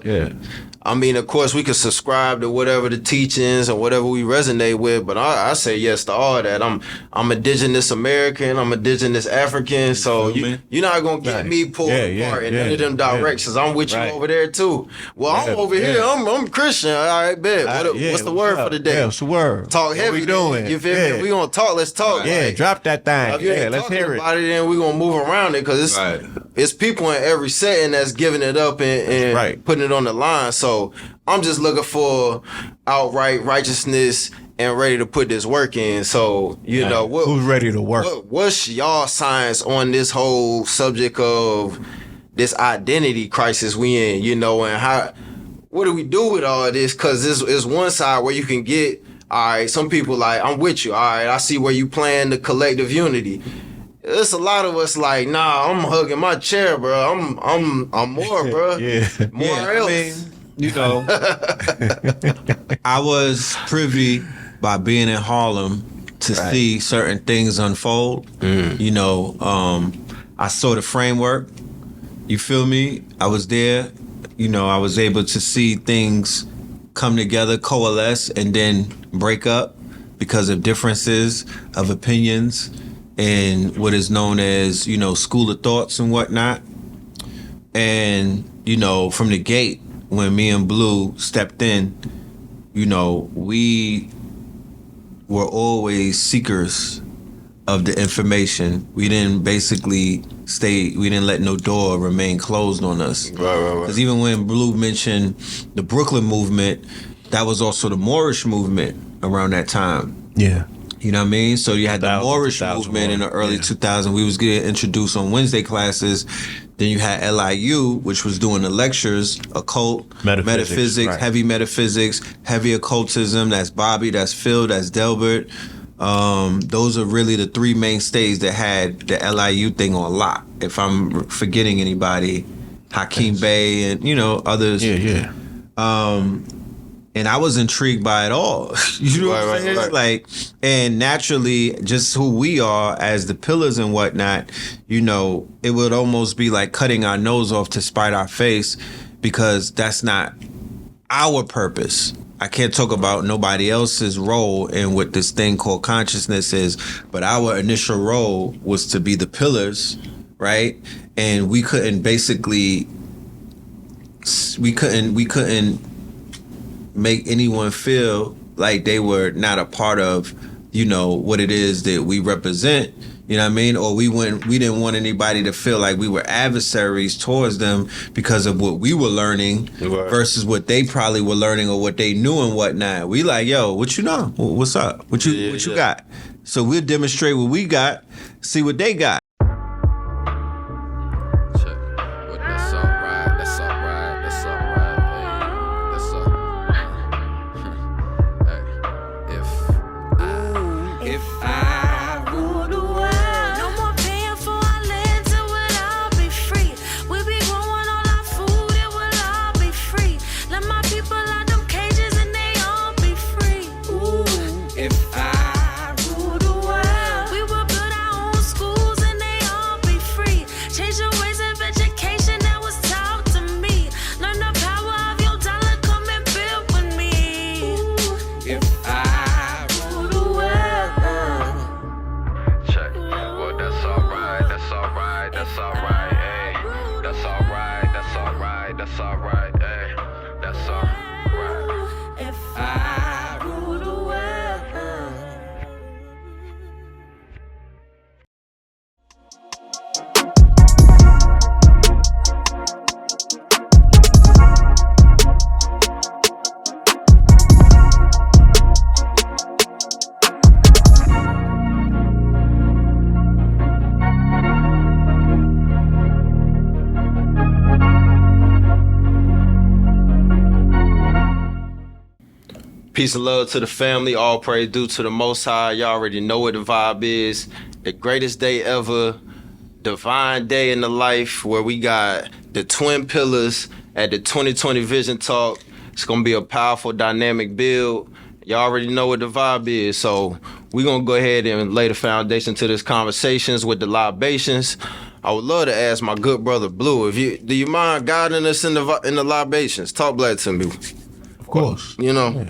Yeah. I mean, of course, we could subscribe to whatever the teachings or whatever we resonate with, but I say yes to all that. I'm indigenous American, I'm indigenous African, so you're not gonna get me pulled apart in none of them directions. I'm with you over there too. Well, I'm over here. I'm Christian. All right, bet. What's the word for the day? Yeah, what's the word? Talk heavy. What we doing? You feel me? If we gonna talk, let's talk. Yeah, like, drop that thing. If you ain't let's hear it. About it, then we gonna move around it because it's people in every setting that's giving it up and putting it on the line. So I'm just looking for outright righteousness and ready to put this work in. So, you know, who's ready to work? What's y'all science on this whole subject of this identity crisis we in, you know, and what do we do with all of this? Because it's one side where you can get, all right, some people like, I'm with you, all right, I see where you playing the collective unity. It's a lot of us like, nah, I'm hugging my chair, bro. I'm more, bro. More else. I mean, you know, I was privy by being in Harlem to see certain things unfold. You know, I saw the framework. You feel me? I was there. You know, I was able to see things come together, coalesce, and then break up because of differences of opinions and what is known as, you know, school of thoughts and whatnot. And, you know, from the gate, when me and Blue stepped in, you know, we were always seekers of the information. We didn't basically we didn't let no door remain closed on us. Right. Because even when Blue mentioned the Brooklyn movement, that was also the Moorish movement around that time. Yeah. You know what I mean? So you had the Moorish movement in the early 2000s. We was getting introduced on Wednesday classes. Then you had LIU, which was doing the lectures, occult, metaphysics, heavy metaphysics, heavy occultism. That's Bobby, that's Phil, that's Delbert. Those are really the three mainstays that had the LIU thing on lock. If I'm forgetting anybody, Hakeem Bey and, you know, others. Yeah. And I was intrigued by it all. You know what I'm saying? Right. Like, and naturally, just who we are as the pillars and whatnot, you know, it would almost be like cutting our nose off to spite our face, because that's not our purpose. I can't talk about nobody else's role in what this thing called consciousness is, but our initial role was to be the pillars, right? And we couldn't make anyone feel like they were not a part of, you know, what it is that we represent, you know what I mean? Or we didn't want anybody to feel like we were adversaries towards them because of what we were learning versus what they probably were learning or what they knew and whatnot. We like, yo, what you know? What's up? What you got? So we'll demonstrate what we got, see what they got. Peace and love to the family. All praise due to the Most High. Y'all already know what the vibe is. The greatest day ever. Divine day in the life where we got the twin pillars at the 2020 Vision Talk. It's going to be a powerful, dynamic build. Y'all already know what the vibe is. So we're going to go ahead and lay the foundation to this conversations with the Libations. I would love to ask my good brother Blue, do you mind guiding us in the libations? Talk black to me. Of course. You know.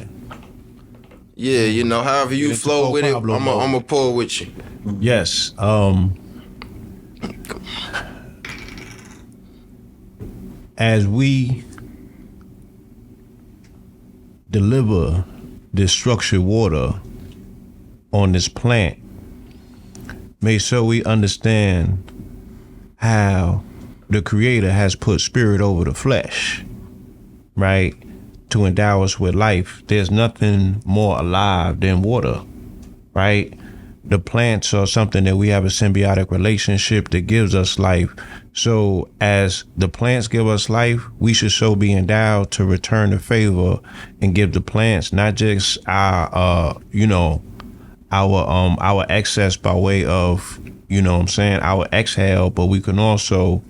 Yeah, you know, however you flow with it, I'm gonna pull with you. Yes. As we deliver this structured water on this plant, make sure we understand how the Creator has put spirit over the flesh, right? To endow us with life. There's nothing more alive than water, right? The plants are something that we have a symbiotic relationship that gives us life. So as the plants give us life, we should so be endowed to return the favor and give the plants not just our excess by way of, our exhale, but we can also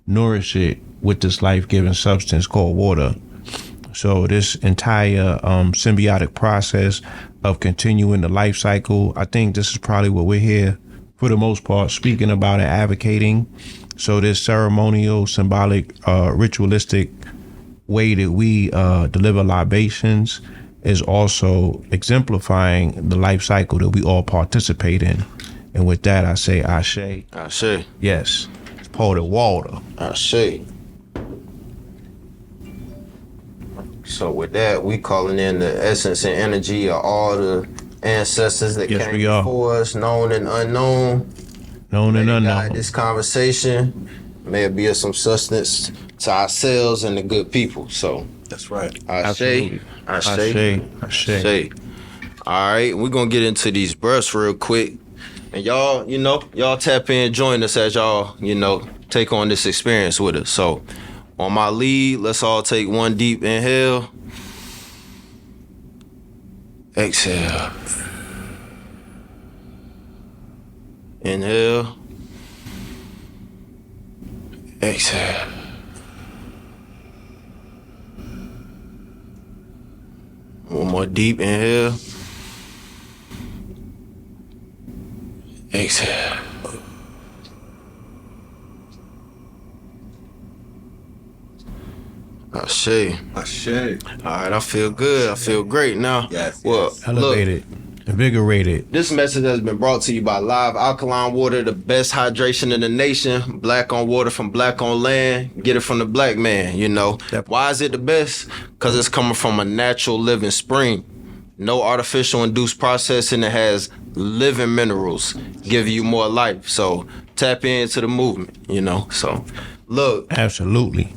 nourish it with this life-giving substance called water. So this entire symbiotic process of continuing the life cycle, I think this is probably what we're here for the most part speaking about and advocating. So this ceremonial, symbolic, ritualistic way that we deliver libations is also exemplifying the life cycle that we all participate in. And with that, I say Ashe. Ashe. Yes. It's pour the water. Ashe. So with that, we calling in the essence and energy of all the ancestors that came before us, known and unknown. Known and unknown. This conversation may it be of some substance to ourselves and the good people. So that's right. Ashe. Ashe. All right, we're gonna get into these breaths real quick. And y'all tap in, join us as y'all, take on this experience with us. So on my lead, let's all take one deep inhale. Exhale. Inhale. Exhale. One more deep inhale. Exhale. Ashe. All right, I feel good. I feel great now. Yes. Elevated, invigorated. This message has been brought to you by Live Alkaline Water, the best hydration in the nation. Black on water from black on land. Get it from the black man, Why is it the best? Because it's coming from a natural living spring. No artificial induced processing. It has living minerals, give you more life. So tap into the movement, So look. Absolutely.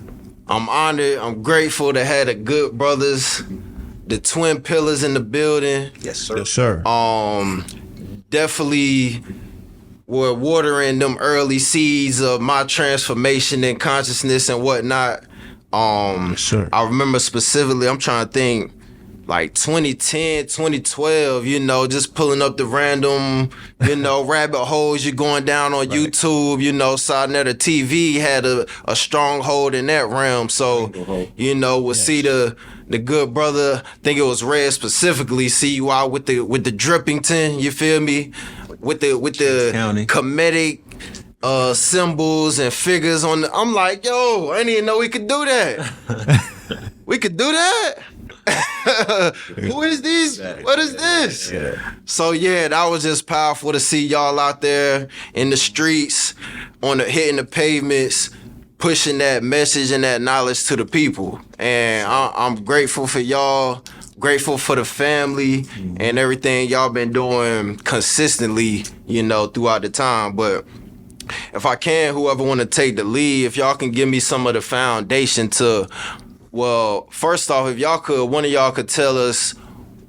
I'm honored. I'm grateful to have the good brothers, the twin pillars in the building. Yes, sir. Yes, sir. Definitely were watering them early seeds of my transformation and consciousness and whatnot. Yes, sir. I remember specifically, I'm trying to think, like 2010, 2012, just pulling up the random, rabbit holes you're going down on right. YouTube, Sarnetta TV had a stronghold in that realm. So, we'll see the good brother, I think it was Red specifically, see you out with the Drippington, you feel me? With the comedic symbols and figures on I'm like, yo, I didn't even know we could do that. We could do that? Who is these? What is this? Yeah. So that was just powerful to see y'all out there in the streets, hitting the pavements, pushing that message and that knowledge to the people. And I'm grateful for y'all, grateful for the family and everything y'all been doing consistently, throughout the time. But if I can, whoever want to take the lead, if y'all can give me some of the foundation to. Well, first off, if one of y'all could tell us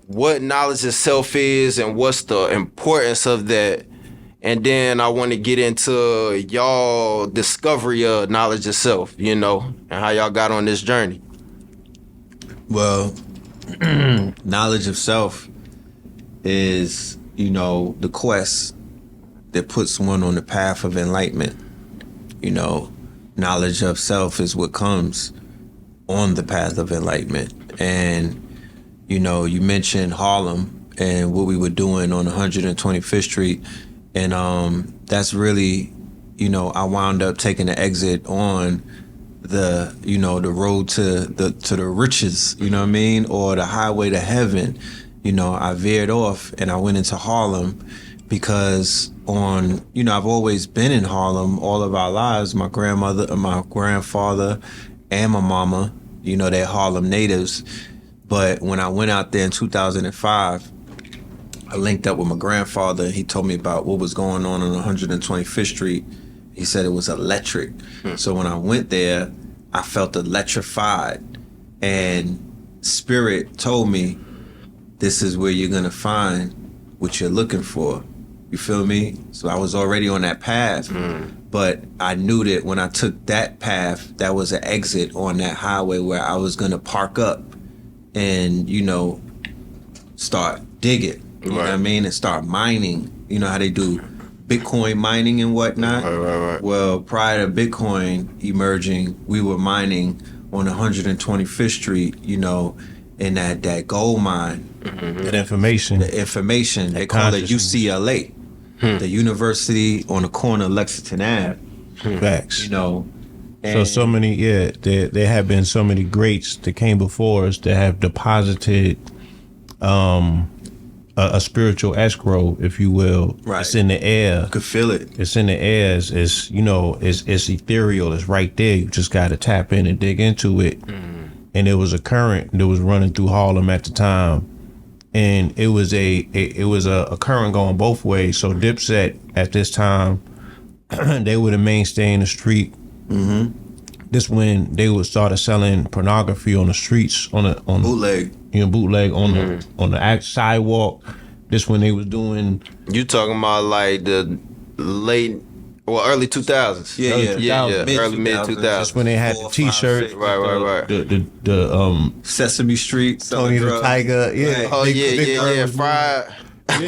what knowledge of self is and what's the importance of that. And then I want to get into y'all discovery of knowledge of self, and how y'all got on this journey. Well, knowledge of self is, the quest that puts one on the path of enlightenment. Knowledge of self is what comes on the path of enlightenment. And, you mentioned Harlem and what we were doing on 125th Street. And that's really, I wound up taking the exit on the road to the riches, you know what I mean, or the highway to heaven. I veered off and I went into Harlem because I've always been in Harlem all of our lives. My grandmother, my grandfather, and my mama, they're Harlem natives. But when I went out there in 2005, I linked up with my grandfather. He told me about what was going on 125th Street. He said it was electric. So when I went there, I felt electrified. And Spirit told me, this is where you're going to find what you're looking for. You feel me? So I was already on that path. But I knew that when I took that path, that was an exit on that highway where I was going to park up and, start digging. You know what I mean? And start mining. You know how they do Bitcoin mining and whatnot? Right. Well, prior to Bitcoin emerging, we were mining on 125th Street, in that gold mine. That information. The information. They call it UCLA. The university on the corner of Lexington Ave. Facts. So many, there have been so many greats that came before us that have deposited a spiritual escrow, if you will. Right. It's in the air. You could feel it. It's in the air. It's ethereal. It's right there. You just got to tap in and dig into it. And there was a current that was running through Harlem at the time, and it was a current going both ways. So Dipset at this time, they were the mainstay in the street. This when they would started selling pornography on the streets on bootleg. Bootleg on the sidewalk. This when they was doing. You talking about like the early 2000s? Yeah. Early mid 2000s. That's when they had the T-shirt. Right. The Sesame Street. Tony the Tiger. Yeah. Right. Oh yeah. Fried.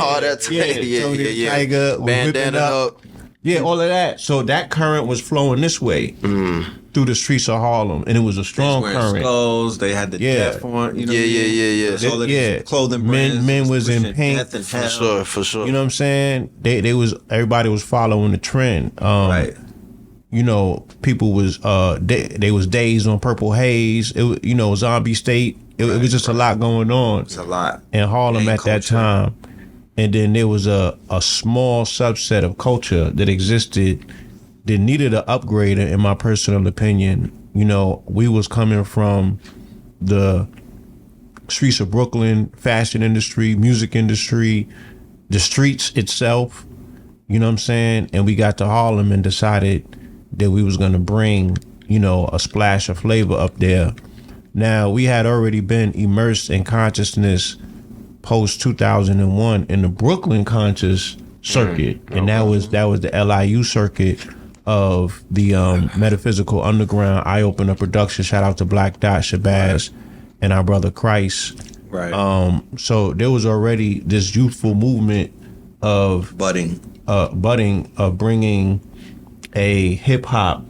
All that. Tony the Tiger. Bandana up. Yeah, all of that. So that current was flowing this way through the streets of Harlem, and it was a strong current. Skulls, they had the death on. Yeah. All of these clothing brands. Men was in pink. For sure. You know what I'm saying? Everybody was following the trend. Right. People was they was dazed on Purple Haze. It was Zombie State. It was just a lot going on. It's a lot in Harlem at that time. And then there was a small subset of culture that existed that needed an upgrader, in my personal opinion. We was coming from the streets of Brooklyn, fashion industry, music industry, the streets itself, you know what I'm saying? And we got to Harlem and decided that we was going to bring, a splash of flavor up there. Now, we had already been immersed in consciousness post 2001 in the Brooklyn conscious circuit, and that was the LIU circuit of the Metaphysical Underground Eye Opener production. Shout out to Black Dot, Shabazz, and our brother Christ. Right. So there was already this youthful movement of budding of bringing a hip hop,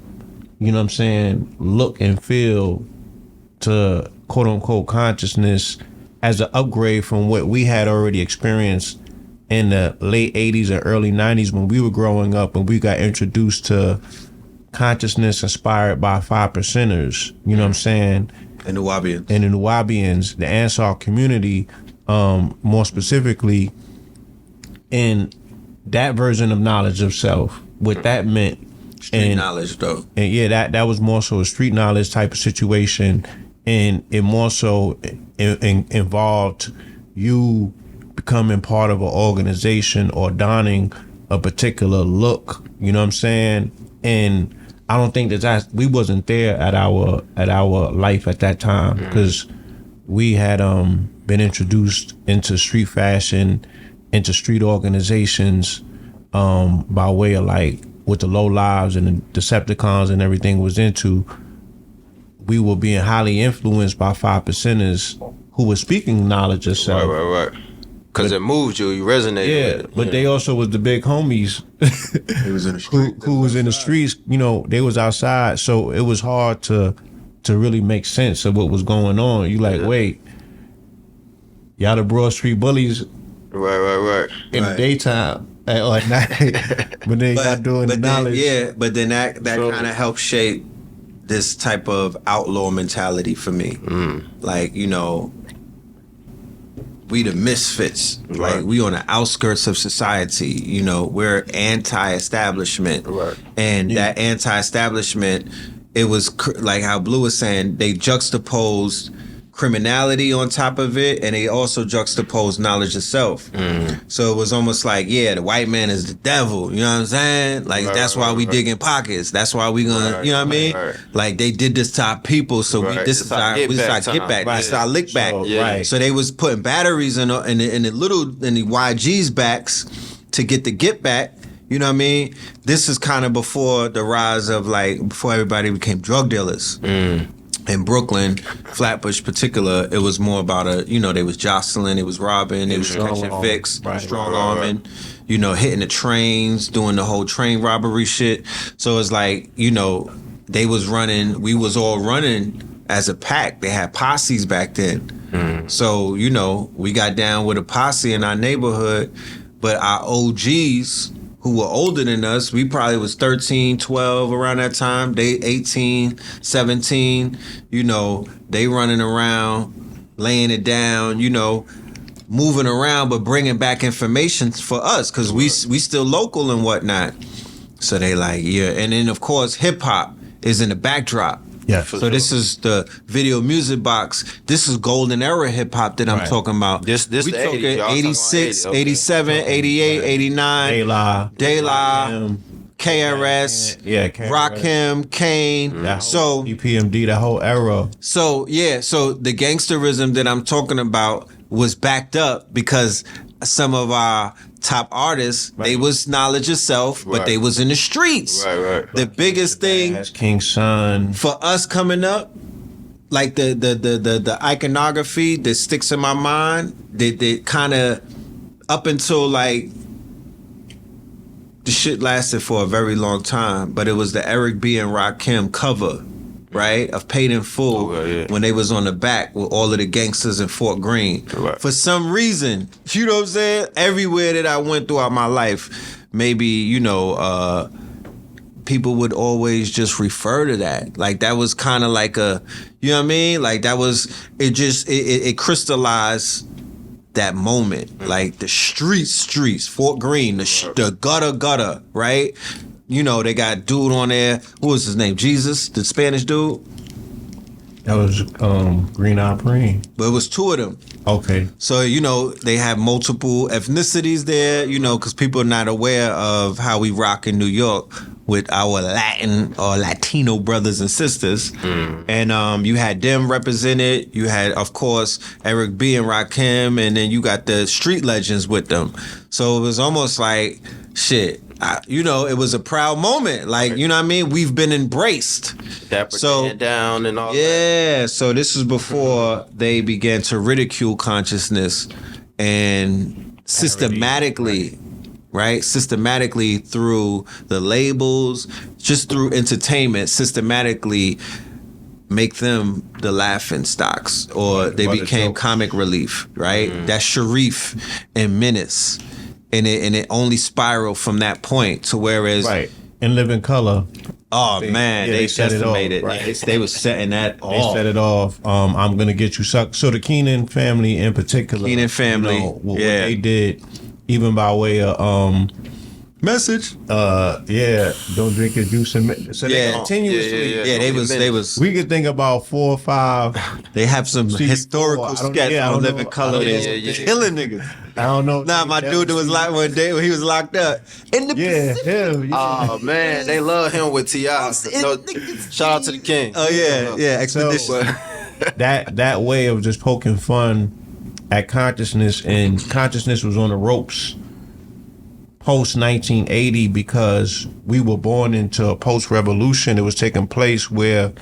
look and feel to quote unquote consciousness, as an upgrade from what we had already experienced in the late 80s and early 90s when we were growing up, and we got introduced to consciousness inspired by 5%ers, you know what I'm saying? And the Nuwabians. And the Nuwabians, the Ansar community, more specifically, in that version of knowledge of self, what that meant. Street knowledge, though. And yeah, that was more so a street knowledge type of situation. And it more so involved you becoming part of an organization or donning a particular look, you know what I'm saying? And I don't think we wasn't there at our life at that time, because we had been introduced into street fashion, into street organizations by way of like what the Low Lives and the Decepticons and everything was into. We were being highly influenced by 5%ers who were speaking knowledge of self. Right. Because it moved you resonated with it. But they also was the big homies He was in the street. who was in the streets. They was outside, so it was hard to really make sense of what was going on. You like, wait, y'all the Broad Street bullies Right. in the daytime. At night. But then you got doing the knowledge. But then that kind of helped shape this type of outlaw mentality for me. Like, you know, we the misfits. Right. Like, we on the outskirts of society. You know, we're anti-establishment. Right. And that anti-establishment, it was like how Blue was saying, they juxtaposed criminality on top of it, and they also juxtaposed knowledge of self. So it was almost like, yeah, the white man is the devil, you know what I'm saying? Like, that's why we digging pockets. That's why we gonna, you know what I mean? Like, they did this to our people, so this is our get back. This is our lick back. Right. So they was putting batteries in the YG's backs to get the get back. You know what I mean? This is kind of before the rise of, like, before everybody became drug dealers. In Brooklyn, Flatbush particular, it was more about they was jostling, it was robbing, it was catching fix, strong arming, you know, hitting the trains, doing the whole train robbery shit. So it's like, you know, they was running, we was all running as a pack. They had posses back then. So, you know, we got down with a posse in our neighborhood, but our OGs who were older than us, we probably was 13, 12 around that time. They 18, 17, you know, they running around, laying it down, you know, moving around, but bringing back information for us, because we still local and whatnot. So they like, yeah. And then, of course, hip-hop is in the backdrop. Yeah. So this is the video music box. This is golden era hip hop that I'm talking about. This we the talking 80s, 86, okay. 87, 88, 89. De La, KRS, KRS. Rakim, Kane. So EPMD, that whole era. So yeah, so the gangsterism that I'm talking about was backed up because some of our top artists, they was knowledge of self, but they was in the streets. Right. The biggest thing That's King's Son. for us coming up, like the iconography that sticks in my mind, that kind of up until like the shit lasted for a very long time, but it was the Eric B and Rakim cover, right, of Paid in Full, when they was on the back with all of the gangsters in Fort Greene. Right. For some reason, you know what I'm saying? Everywhere that I went throughout my life, maybe, you know, people would always just refer to that. Like, that was kind of like a, you know what I mean? Like, that was, it crystallized that moment. Like, the streets, Fort Greene, the gutter, right? You know, they got dude on there. What was his name? Jesus, the Spanish dude. That was Green Eye Preem. But it was two of them. Okay. So, you know, they have multiple ethnicities there, you know, because people are not aware of how we rock in New York with our Latin or Latino brothers and sisters. And you had them represented. You had, of course, Eric B and Rakim, and then you got the street legends with them. So it was almost like, shit, you know, it was a proud moment. Like, you know what I mean? We've been embraced. So down and all that. Yeah, so this was before they began to ridicule consciousness and systematically, right? Systematically through the labels, just through entertainment, systematically make them the laughing stocks, or they became comic relief, right? That's Sharif and Menace. And it only spiraled from that point to whereas In Living Color. Oh man, they set it off. decimated. They was setting that off. They set it off. I'm gonna get you sucked. So the Keenan family in particular. Keenan family, you know, what they did, even by way of message. Don't drink your juice and so they continuously. Yeah, they was. We could think about 4 or 5. They have some historical sketch on Living Color. Killing niggas. I don't know. Nah, my dude that was locked one day when he was locked up in the him. Oh man, they love him with T.I. Shout out to the King. Oh yeah, Expedition. So, that way of just poking fun at consciousness, and consciousness was on the ropes post 1980 because we were born into a post-revolution. It was taking place where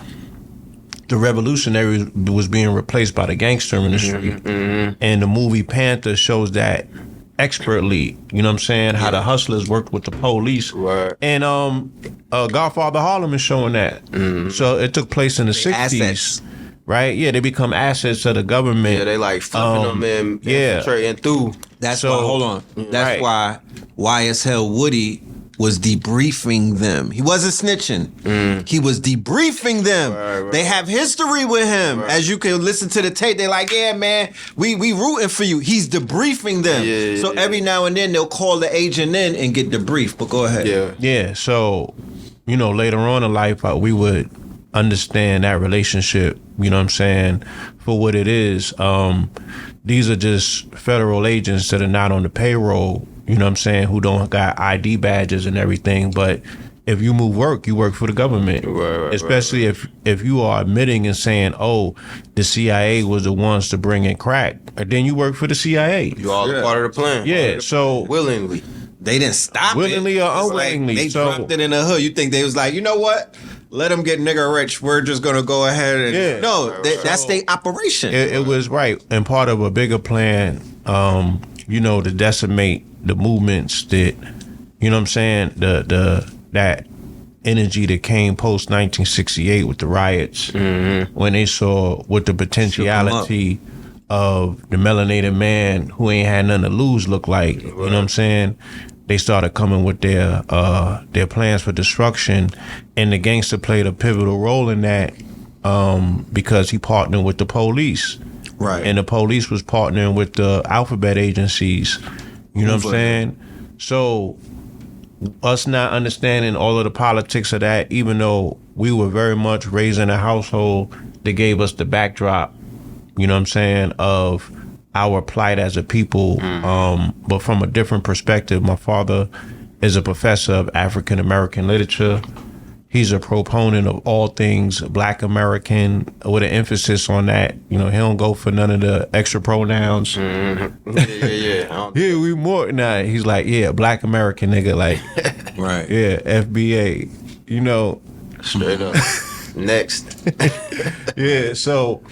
the revolutionary was being replaced by the gangster in the street. And the movie Panther shows that expertly, you know what I'm saying, how the hustlers worked with the police. Right. And Godfather Harlem is showing that. So it took place in the 60s. Assets. Right? Yeah, they become assets of the government. Yeah, they like flipping them and infiltrating through. That's why, hold on. That's why YSL Woody was debriefing them. He wasn't snitching. He was debriefing them. Right. They have history with him. Right. As you can listen to the tape, they're like, yeah, man, we rooting for you. He's debriefing them. Yeah, so yeah. every now and then they'll call the agent in and get debriefed. But go ahead. Yeah. Yeah, so, later on in life, we would understand that relationship, you know what I'm saying, for what it is. These are just federal agents that are not on the payroll, you know what I'm saying, who don't got ID badges and everything. But if you work, you work for the government. Right, Especially if you are admitting and saying, oh, the CIA was the ones to bring in crack, then you work for the CIA. You all a part of the plan. Yeah, so Willingly. They didn't stop willingly it. or It's like unwillingly. they So- dropped it in the hood. You think they was like, you know what? Let them get nigga rich. We're just gonna go ahead and Yeah. that's their operation. It was right and part of a bigger plan, to decimate the movements that, you know what I'm saying, that energy that came post 1968 with the riots, when they saw what the potentiality of the melanated man who ain't had nothing to lose look like. You know what I'm saying? They started coming with their plans for destruction, and the gangster played a pivotal role in that because he partnered with the police. Right. And the police was partnering with the alphabet agencies. You know what I'm saying? So us not understanding all of the politics of that, even though we were very much raised in a household that gave us the backdrop, you know what I'm saying, of our plight as a people, but from a different perspective. My father is a professor of African American literature. He's a proponent of all things Black American, with an emphasis on that. He don't go for none of the extra pronouns. Yeah. Yeah, we more. Nah, he's like, yeah, Black American nigga, like, Right. yeah, FBA. Straight up. Next. Yeah, so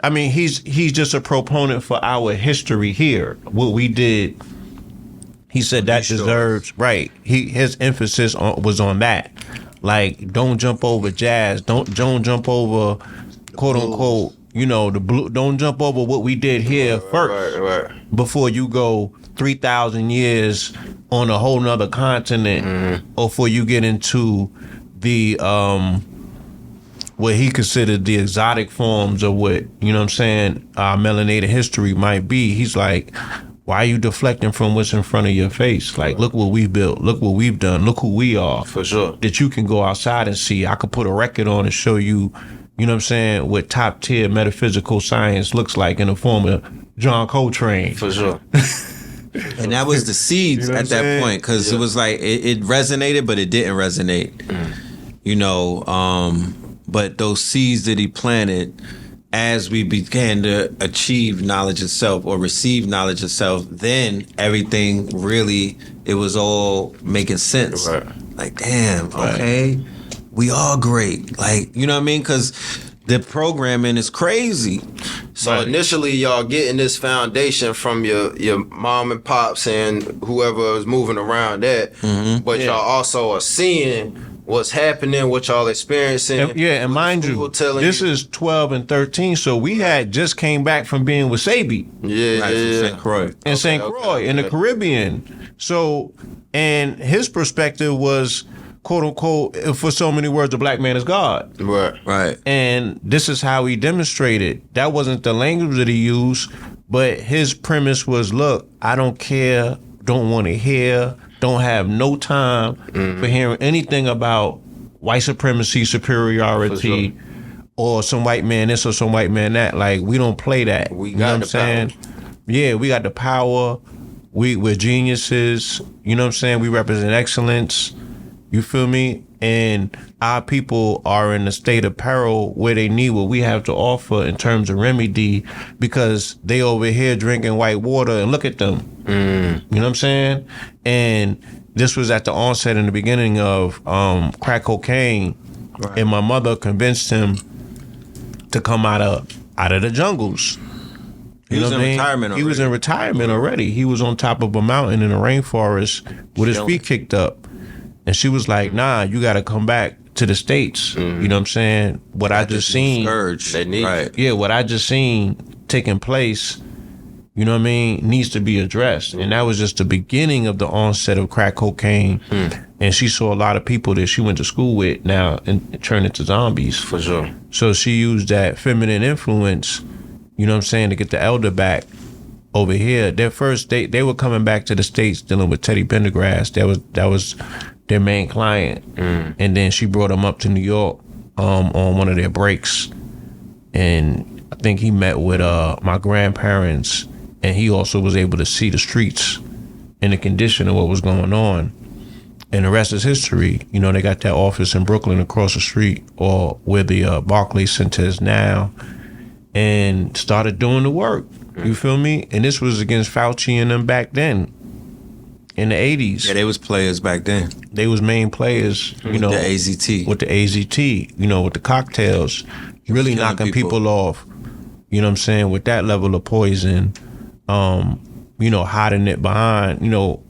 I mean, he's just a proponent for our history here. What we did, he said that deserves right. His emphasis was on that. Like, don't jump over jazz. Don't jump over, quote unquote, the blue. Don't jump over what we did here first Right. before you go 3,000 years on a whole nother continent, or before you get into the what he considered the exotic forms of what, our melanated history might be. He's like, why are you deflecting from what's in front of your face? Like, look what we've built. Look what we've done. Look who we are. For sure. That you can go outside and see. I could put a record on and show you, what top tier metaphysical science looks like in the form of John Coltrane. For sure. And that was the seeds You know what at I'm that saying? point, because it was like it resonated, but it didn't resonate. But those seeds that he planted, as we began to achieve knowledge of self or receive knowledge of self, then everything really, it was all making sense. Right. Like, damn, okay, we all great. Like, you know what I mean? Because the programming is crazy. So initially, y'all getting this foundation from your mom and pops and whoever is moving around that, but y'all also are seeing what's happening, what y'all experiencing. And mind you, this is 12 and 13, so we had just came back from being with Sebi From St. Croix. in St. Croix in the Caribbean. So, and his perspective was, quote unquote, for so many words, the black man is God. Right. And this is how he demonstrated. That wasn't the language that he used, but his premise was, look, I don't care, don't want to hear, don't have no time for hearing anything about white supremacy, superiority, or some white man this or some white man that. Like, we don't play that. We You know got what I'm the saying? Yeah, we got the power. We're geniuses. You know what I'm saying? We represent excellence. You feel me? And our people are in a state of peril where they need what we have to offer in terms of remedy, because they over here drinking white water and look at them. You know what I'm saying? And this was at the onset in the beginning of crack cocaine. Right. And my mother convinced him to come out of the jungles. He was in retirement already. He was in retirement already. He was on top of a mountain in a rainforest with his feet kicked up. And she was like, nah, you got to come back to the States. You know what I'm saying? What I just seen. Scourge. They need. Right. Yeah, what I just seen taking place, you know what I mean, needs to be addressed. And that was just the beginning of the onset of crack cocaine. And she saw a lot of people that she went to school with now and turned into zombies. For sure. So she used that feminine influence, you know what I'm saying, to get the elder back over here. Their first, they were coming back to the States dealing with Teddy Pendergrass. That was their main client. And then she brought him up to New York on one of their breaks. And I think he met with my grandparents, and he also was able to see the streets and the condition of what was going on. And the rest is history. You know, they got that office in Brooklyn across the street, or where the Barclays Center is now, and started doing the work. You feel me? And this was against Fauci and them back then, in the 80s. Yeah, they was players back then. They was main players, you know. The AZT. With the AZT, you know, with the cocktails. Really knocking people off. You know what I'm saying? With that level of poison, you know, hiding it behind, you know,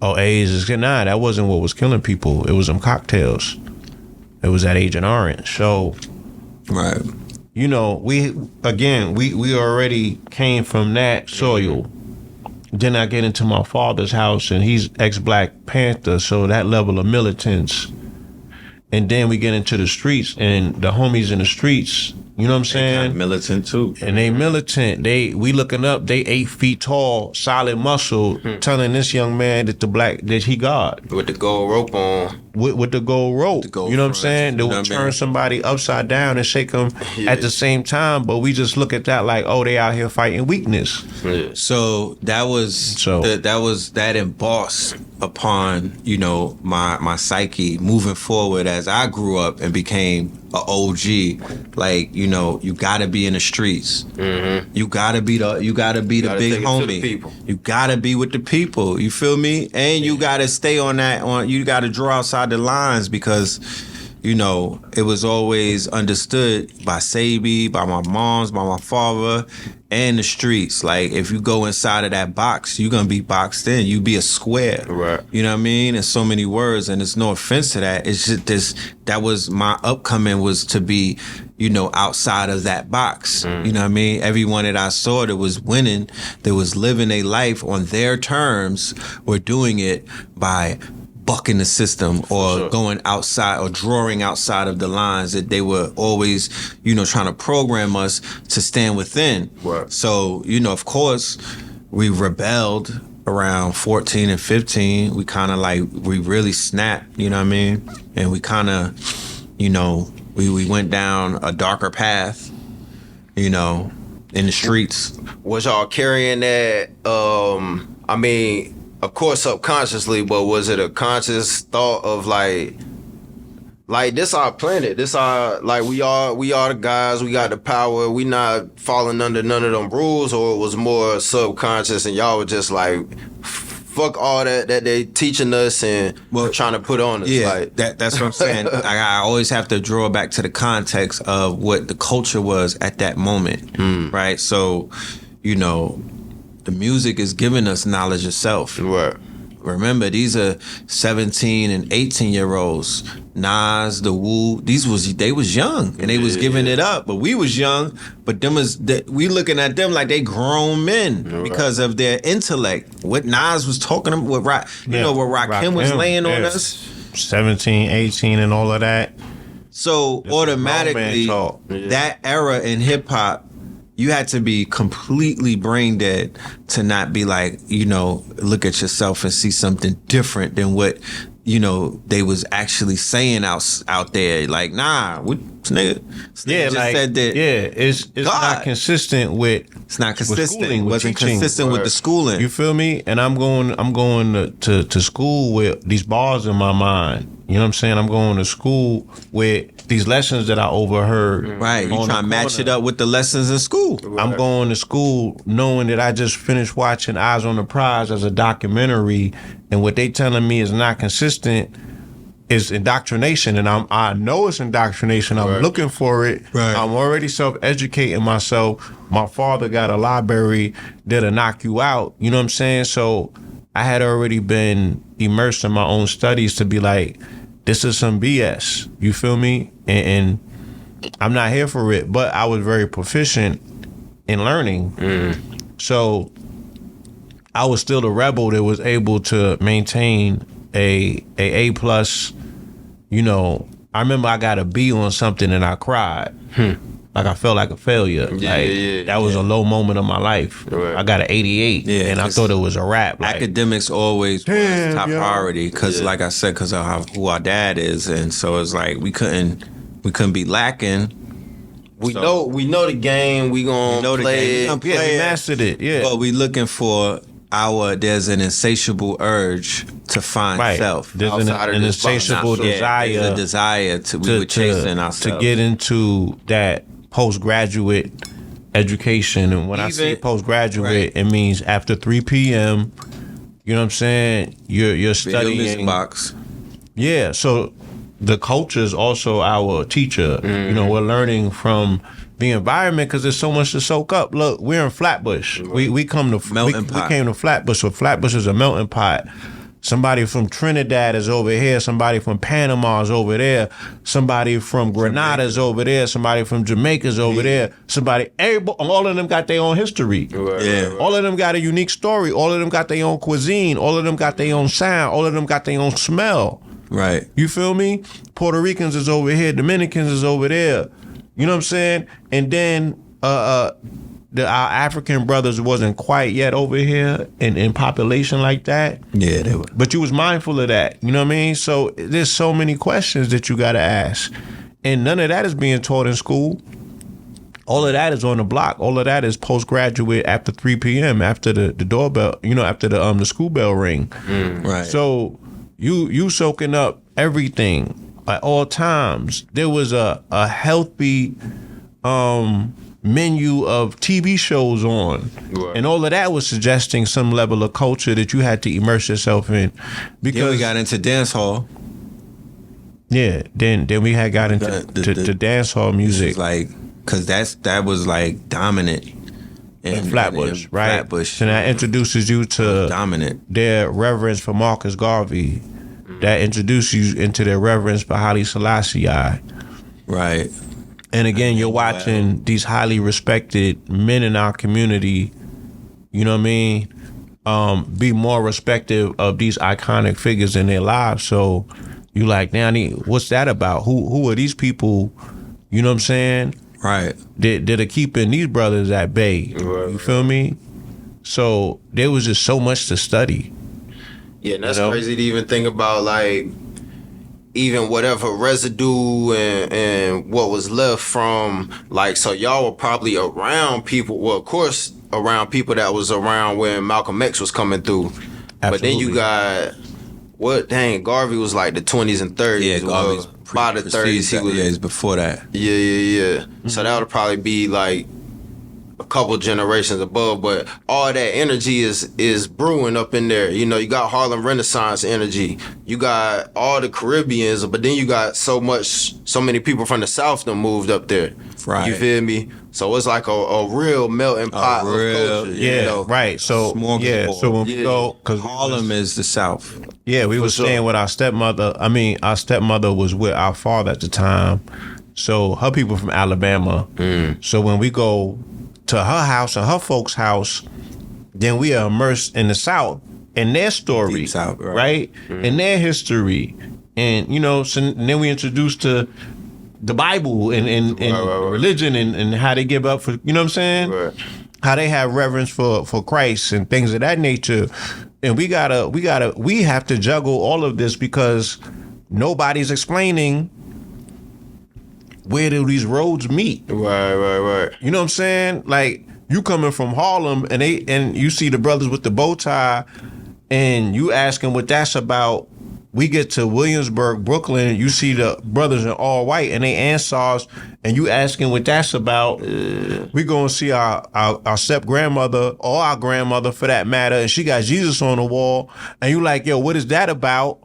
AIDS is nah, that wasn't what was killing people. It was them cocktails. It was that Agent Orange. So, right. You know, we already came from that soil. Then I get into my father's house, and he's ex-Black Panther, so that level of militance. And then we get into the streets, and the homies in the streets, you know what I'm saying? Kind of militant too. And they militant. We looking up, they 8 feet tall, solid muscle, telling this young man that he God. With the gold rope on. With the gold rope. You know what I'm saying? They would turn somebody upside down and shake them at the same time, but we just look at that like, oh, they out here fighting weakness. Yeah. So that was that embossed upon, you know, my psyche moving forward as I grew up and became a OG. Like, you know, you gotta be in the streets. You gotta be the big homie. You gotta be with the people. You feel me? And you gotta stay you gotta draw outside the lines, because, you know, it was always understood by Sebi, by my moms, by my father, and the streets. Like, if you go inside of that box, you're gonna be boxed in. You be a square. Right. You know what I mean? And so many words, and it's no offense to that. It's just that was my upcoming, was to be, you know, outside of that box. You know what I mean? Everyone that I saw that was winning, that was living a life on their terms, were doing it by bucking the system, or going outside, or drawing outside of the lines that they were always, you know, trying to program us to stand within. Right. So, you know, of course, we rebelled around 14 and 15. We kind of we really snapped, you know what I mean? And we kind of, you know, we went down a darker path, you know, in the streets. Was y'all carrying that, I mean, of course subconsciously, but was it a conscious thought of like this our planet, this our, like, we are the guys, we got the power, we not falling under none of them rules? Or it was more subconscious and y'all were just like, fuck all that they teaching us and trying to put on us? Yeah, like, that's what I'm saying. I always have to draw back to the context of what the culture was at that moment, right? So, you know, the music is giving us knowledge of self. Right. Remember, these are 17 and 18-year-olds. Nas, the Wu, they was young, and they was giving it up. But we was young, but we looking at them like they grown men because of their intellect. What Nas was talking about, what Rakim was laying on us. 17, 18, and all of that. So automatically, that era in hip hop, you had to be completely brain dead to not be like, you know, look at yourself and see something different than what, you know, they was actually saying out there. Like, nah, nigga just said that. Yeah, it's not consistent with. It's not consistent. Schooling, wasn't consistent with the schooling. You feel me? And I'm going to school with these bars in my mind. You know what I'm saying? I'm going to school with these lessons that I overheard. Right. You trying to match it up with the lessons in school. Right. I'm going to school knowing that I just finished watching Eyes on the Prize as a documentary, and what they telling me is not consistent is indoctrination, and I know it's indoctrination. I'm looking for it. Right. I'm already self-educating myself. My father got a library that'll knock you out. You know what I'm saying? So I had already been immersed in my own studies to be like, this is some BS. You feel me? And I'm not here for it. But I was very proficient and learning. So I was still the rebel that was able to maintain a plus. You know, I remember I got a B on something and I cried. Like I felt like a failure. That was a low moment of my life. Right. I got an 88, and I thought it was a rap. Like, academics always was top priority because, like I said, because of who our dad is, and so it's like we couldn't be lacking. We know the game. We gonna play it. We mastered it. Yeah, but we looking for there's an insatiable urge to find self. There's an insatiable desire. There's a desire we were chasing ourselves to get into that postgraduate education. And when I say postgraduate, it means after 3 p.m. You know what I'm saying? You're studying. Box. Yeah. So the culture is also our teacher. You know, we're learning from the environment because there's so much to soak up. Look, we're in Flatbush. We come to melting pot. We came to Flatbush. So Flatbush is a melting pot. Somebody from Trinidad is over here. Somebody from Panama is over there. Somebody from Grenada is over there. Somebody from Jamaica is over there. All of them got their own history. All of them got a unique story. All of them got their own cuisine. All of them got their own sound. All of them got their own smell. Right. You feel me? Puerto Ricans is over here. Dominicans is over there. You know what I'm saying? And then our African brothers wasn't quite yet over here in population like that. Yeah, they were. But you was mindful of that. You know what I mean? So there's so many questions that you got to ask. And none of that is being taught in school. All of that is on the block. All of that is postgraduate after 3 p.m. after the doorbell, after the school bell ring. Right. So you soaking up everything at all times. There was a healthy menu of TV shows on. Right. And all of that was suggesting some level of culture that you had to immerse yourself in. Because we got into dance hall. Yeah, then we had got into the dance hall music. Like, because that was like dominant in Flatbush, right? Flatbush. And that introduces you to dominant their reverence for Marcus Garvey. That introduces you into their reverence for Haile Selassie. Right. And again, you're watching these highly respected men in our community, you know what I mean, be more respective of these iconic figures in their lives. So you like, now, what's that about? Who are these people, you know what I'm saying? Right. That are keeping these brothers at bay. Right. You feel me? So there was just so much to study. Yeah, and that's crazy to even think about, like, even whatever residue and what was left from, like, so y'all were probably around people, well, of course, around people that was around when Malcolm X was coming through. Absolutely. But then you got, Garvey was like the 20s and 30s. Yeah, Garvey's by the 30s, he was. Yeah, before that. Yeah. Mm-hmm. So that would probably be like a couple generations above, but all that energy is brewing up in there. You know, you got Harlem Renaissance energy, you got all the Caribbeans, but then you got so many people from the South that moved up there. Right. You feel me? So it's like a real melting pot of culture. Yeah, you know? Right. So so when we go, because Harlem is the South. Yeah, we were staying with our stepmother. I mean, our stepmother was with our father at the time. So her people from Alabama. So when we go to her house and her folks' house, then we are immersed in the South and their story, South, right? And their history. And, so then we introduced to the Bible and religion and how they give up for, you know what I'm saying? Right. How they have reverence for Christ and things of that nature. And we have to juggle all of this because nobody's explaining where do these roads meet? Right. You know what I'm saying? Like, you coming from Harlem and you see the brothers with the bow tie and you asking what that's about. We get to Williamsburg, Brooklyn, you see the brothers in all white and they Ansars, and you asking what that's about. We go and see our step-grandmother, or our grandmother for that matter, and she got Jesus on the wall, and you like, yo, what is that about?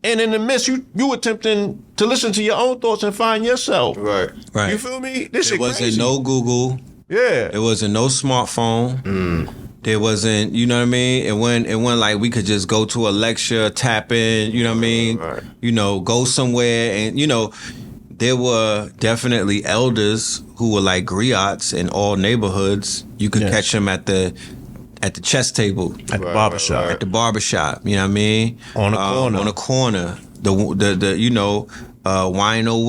And in the midst, you attempting to listen to your own thoughts and find yourself. Right. You feel me? This shit crazy. Wasn't no Google. Yeah. There wasn't no smartphone. There wasn't, you know what I mean? It went like we could just go to a lecture, tap in, you know what I mean? Right. Go somewhere and, there were definitely elders who were like griots in all neighborhoods. You could catch them at the chess table, at the barbershop, at the barbershop. You know what I mean? On the corner, on the corner. The you know. Wino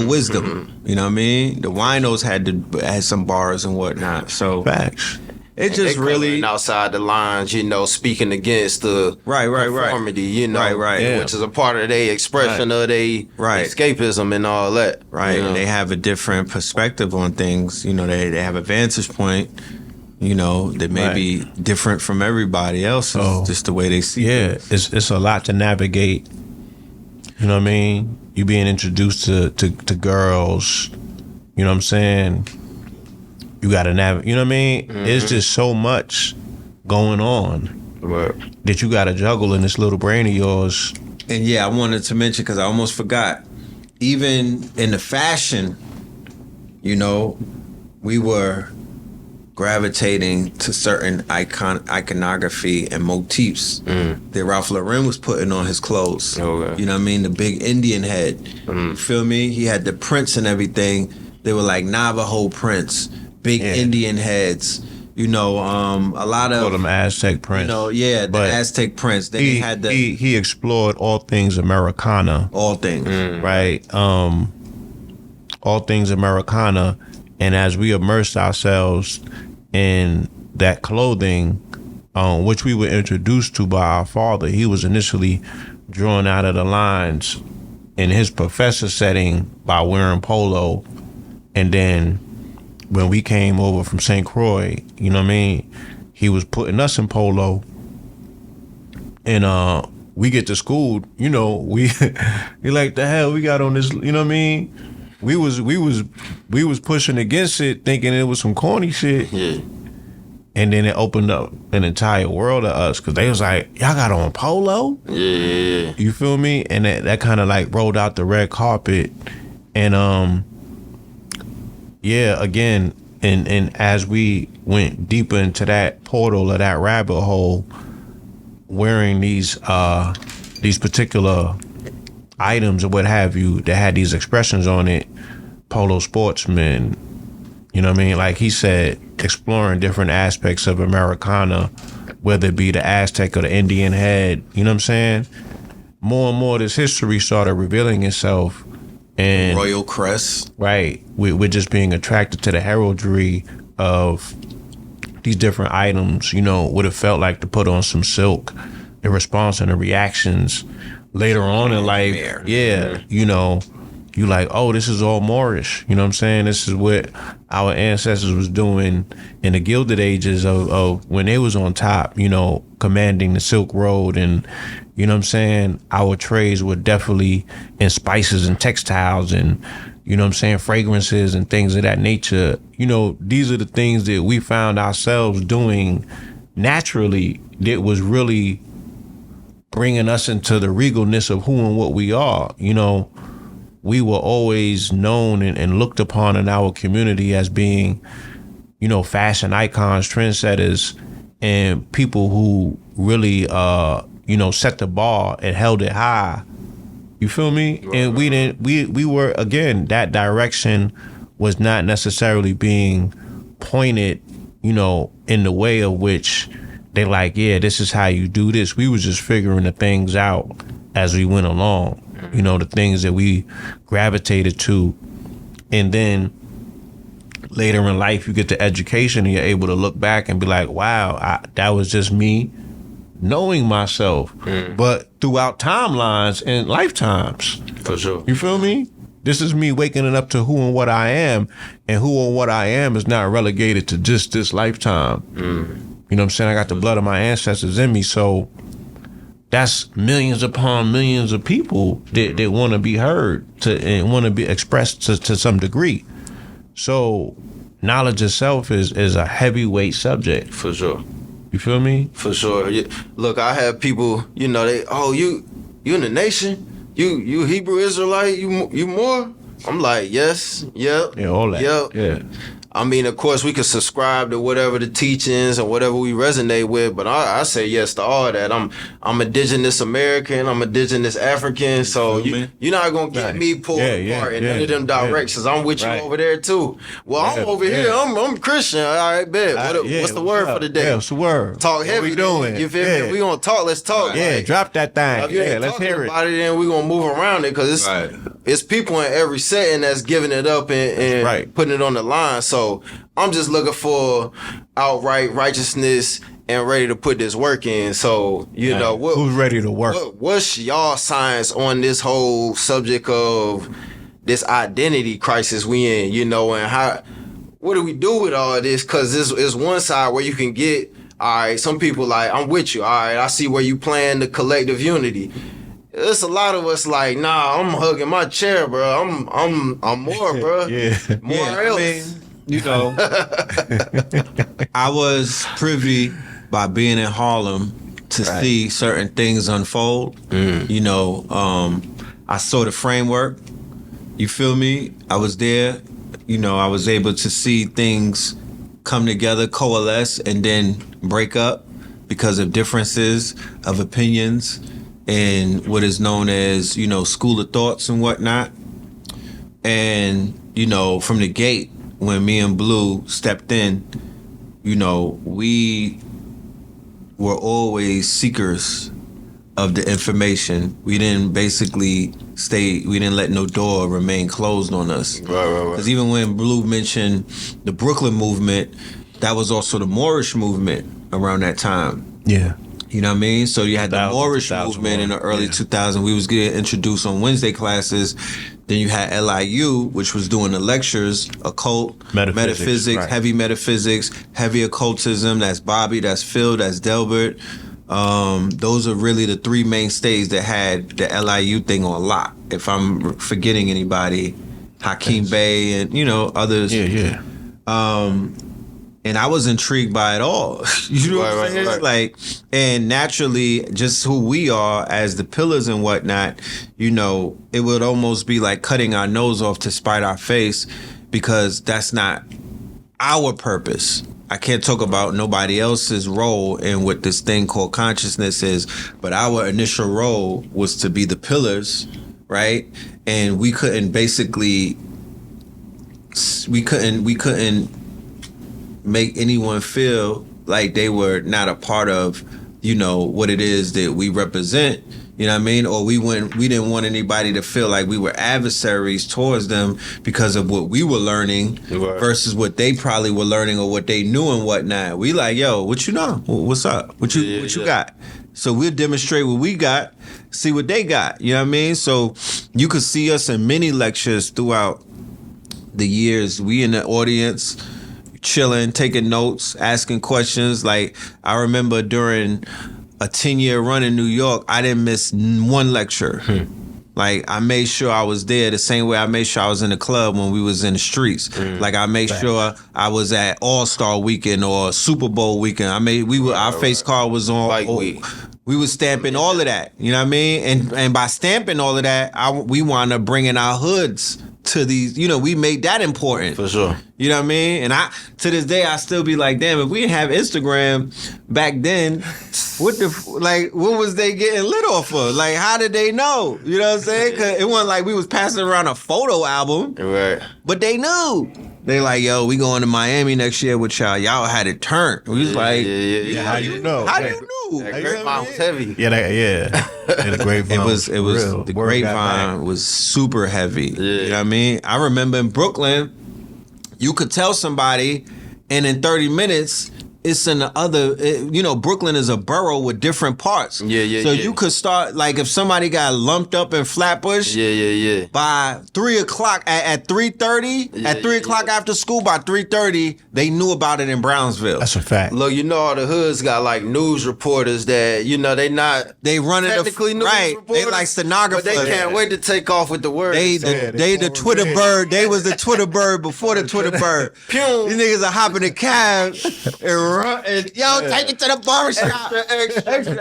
wisdom. You know what I mean? The winos had some bars and whatnot. So facts. It just really outside the lines, you know, speaking against the conformity, you know, which is a part of their expression of their escapism and all that. Right. You know? And they have a different perspective on things. You know, they have a vantage point, you know, that may be different from everybody else. Just the way they see it. It's a lot to navigate. You know what I mean? You being introduced to girls, you know what I'm saying? You gotta navigate, you know what I mean? It's just so much going on that you gotta juggle in this little brain of yours. And I wanted to mention, because I almost forgot, even in the fashion, you know, we were gravitating to certain iconography and motifs that Ralph Lauren was putting on his clothes. Okay. You know what I mean? The big Indian head. You feel me? He had the prints and everything. They were like Navajo prints, big Indian heads. You know, a lot of them Aztec prints. You know, the Aztec prints. Then he had he explored all things Americana. All things. Right. All things Americana. And as we immersed ourselves in that clothing, which we were introduced to by our father, he was initially drawn out of the lines in his professor setting by wearing polo. And then when we came over from St. Croix, you know what I mean, he was putting us in polo. And we get to school, you know, we like, the hell we got on this, you know what I mean? We was pushing against it, thinking it was some corny shit. Yeah. And then it opened up an entire world to us, because they was like, y'all got on polo? Yeah. You feel me? And that kind of like rolled out the red carpet. And again, and as we went deeper into that portal or that rabbit hole, wearing these particular items or what have you that had these expressions on it, polo sportsman, you know what I mean? Like he said, exploring different aspects of Americana, whether it be the Aztec or the Indian head, you know what I'm saying? More and more this history started revealing itself. And Royal crest. Right. We're just being attracted to the heraldry of these different items, you know, what it felt like to put on some silk in response and the reactions later on in life. You know, you like, oh, this is all Moorish. You know what I'm saying? This is what our ancestors was doing in the Gilded Ages of when they was on top, you know, commanding the Silk Road. And, you know what I'm saying, our trades were definitely in spices and textiles and, you know what I'm saying, fragrances and things of that nature. You know, these are the things that we found ourselves doing naturally that was really bringing us into the regalness of who and what we are. You know, we were always known and looked upon in our community as being, you know, fashion icons, trendsetters, and people who really, you know, set the bar and held it high. You feel me? And we were, again, that direction was not necessarily being pointed, you know, in the way of which they like, yeah, this is how you do this. We was just figuring the things out as we went along, you know, the things that we gravitated to. And then later in life, you get the education and you're able to look back and be like, wow, that was just me knowing myself. But throughout timelines and lifetimes. For sure. You feel me? This is me waking up to who and what I am, and who and what I am is not relegated to just this lifetime. You know what I'm saying? I got the blood of my ancestors in me, so that's millions upon millions of people that want to be heard and want to be expressed to some degree. So knowledge itself is a heavyweight subject. For sure. You feel me? For sure. Look, I have people, you know, you in the nation? You Hebrew Israelite? You more? I'm like, yes, yep. Yeah, all that. Yep. Yeah. I mean, of course, we could subscribe to whatever the teachings and whatever we resonate with, but I say yes to all that. I'm indigenous American, I'm indigenous African, so you're not gonna get me pulled apart in none of them directions. I'm with you over there too. Well, I'm over here. I'm Christian. All right, bet. What's the word for the day? Yeah, what's the word? Talk heavy. What we doing? You feel me? We gonna talk. Let's talk. Yeah, like, drop that thing. if you ain't Let's hear it. about it, then we gonna move around it because it's people in every setting that's giving it up and putting it on the line. So I'm just looking for outright righteousness and ready to put this work in. So you know who's ready to work? What's y'all science on this whole subject of this identity crisis we in? You know, and how what do we do with all this? Because it's one side where you can get. All right, some people like, I'm with you. All right, I see where you playing the collective unity. There's a lot of us like, nah, I'm hugging my chair, bro. I'm more, bro. More else. I mean, you know, I was privy by being in Harlem to see certain things unfold. You know, I saw the framework. You feel me? I was there. You know, I was able to see things come together, coalesce, and then break up because of differences of opinions and what is known as, you know, school of thoughts and whatnot. And, you know, from the gate, when me and Blue stepped in, you know, we were always seekers of the information. We didn't basically we didn't let no door remain closed on us. Right. Because even when Blue mentioned the Brooklyn movement, that was also the Moorish movement around that time. Yeah. You know what I mean? So you had the Moorish movement in the early 2000s. We was getting introduced on Wednesday classes. Then you had LIU, which was doing the lectures, occult, metaphysics, heavy metaphysics, heavy occultism. That's Bobby, that's Phil, that's Delbert. Those are really the three mainstays that had the LIU thing on lock. If I'm forgetting anybody, Hakeem Bey and, you know, others. Yeah. And I was intrigued by it all. You know what I'm saying? Right. Like, and naturally, just who we are as the pillars and whatnot, you know, it would almost be like cutting our nose off to spite our face, because that's not our purpose. I can't talk about nobody else's role in what this thing called consciousness is, but our initial role was to be the pillars, right? And we couldn't make anyone feel like they were not a part of, you know, what it is that we represent. You know what I mean? Or we didn't want anybody to feel like we were adversaries towards them because of what we were learning versus what they probably were learning or what they knew and whatnot. We like, yo, what you know? What's up? What you got? So we'll demonstrate what we got, see what they got. You know what I mean? So you could see us in many lectures throughout the years. We in the audience, chilling, taking notes, asking questions. Like, I remember during a 10-year run in New York, I didn't miss one lecture. Like, I made sure I was there the same way I made sure I was in the club when we was in the streets. Like, I made sure I was at All-Star Weekend or Super Bowl weekend. Our face card was on. We was stamping all of that. You know what I mean? And by stamping all of that, we wound up bringing our hoods to these, you know, we made that important. For sure. You know what I mean? And to this day, I still be like, damn, if we didn't have Instagram back then, what was they getting lit off of? Like, how did they know? You know what I'm saying? Because it wasn't like we was passing around a photo album. Right. But they knew. They like, yo, we going to Miami next year with y'all. Y'all had it turned. We was like, how you know? How do you know? That grapevine was heavy. Yeah. The grapevine. The grapevine was super heavy. Yeah. You know what I mean? I remember in Brooklyn, you could tell somebody, and in 30 minutes, it's in the other, Brooklyn is a borough with different parts. So you could start, like, if somebody got lumped up in Flatbush, by 3 o'clock, at 3:30, at 3 o'clock after school, by 3:30, they knew about it in Brownsville. That's a fact. Look, you know, all the hoods got, like, news reporters that, you know, they running technically news reporters. They like stenographers. But they can't wait to take off with the words. They the Twitter bird. They was the Twitter bird before the Twitter bird. These niggas are hopping in cabs and take it to the barbershop.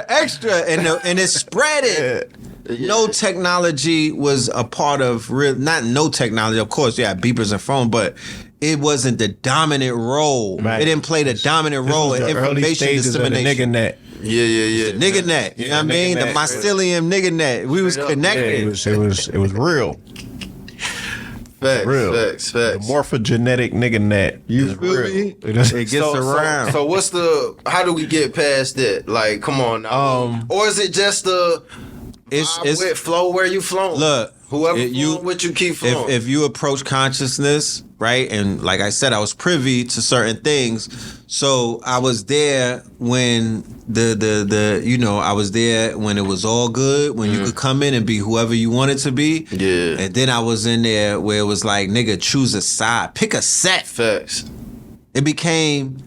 Extra. And it spread it. No technology was a part of not no technology. Of course, you had beepers and phone, but it wasn't the dominant role. Right. It didn't play the dominant role in the early information stages of the dissemination. nigga net. Yeah. The nigga net. You know what I mean? The net. mycelium nigga net. We was Yeah, connected. It was real. Facts, Real. facts. The morphogenetic nigga net. You is feel real. me? It is- It gets around. So what's how do we get past that? Like, come on now. Or is it just the It's flow where you flowing? Look, whoever you flowing with you keep flowing. if you approach consciousness, right, and like I said, I was privy to certain things, so I was there when I was there when it was all good, when you could come in and be whoever you wanted to be. Yeah. And then I was in there where it was like, nigga, choose a side, pick a set. Facts. It became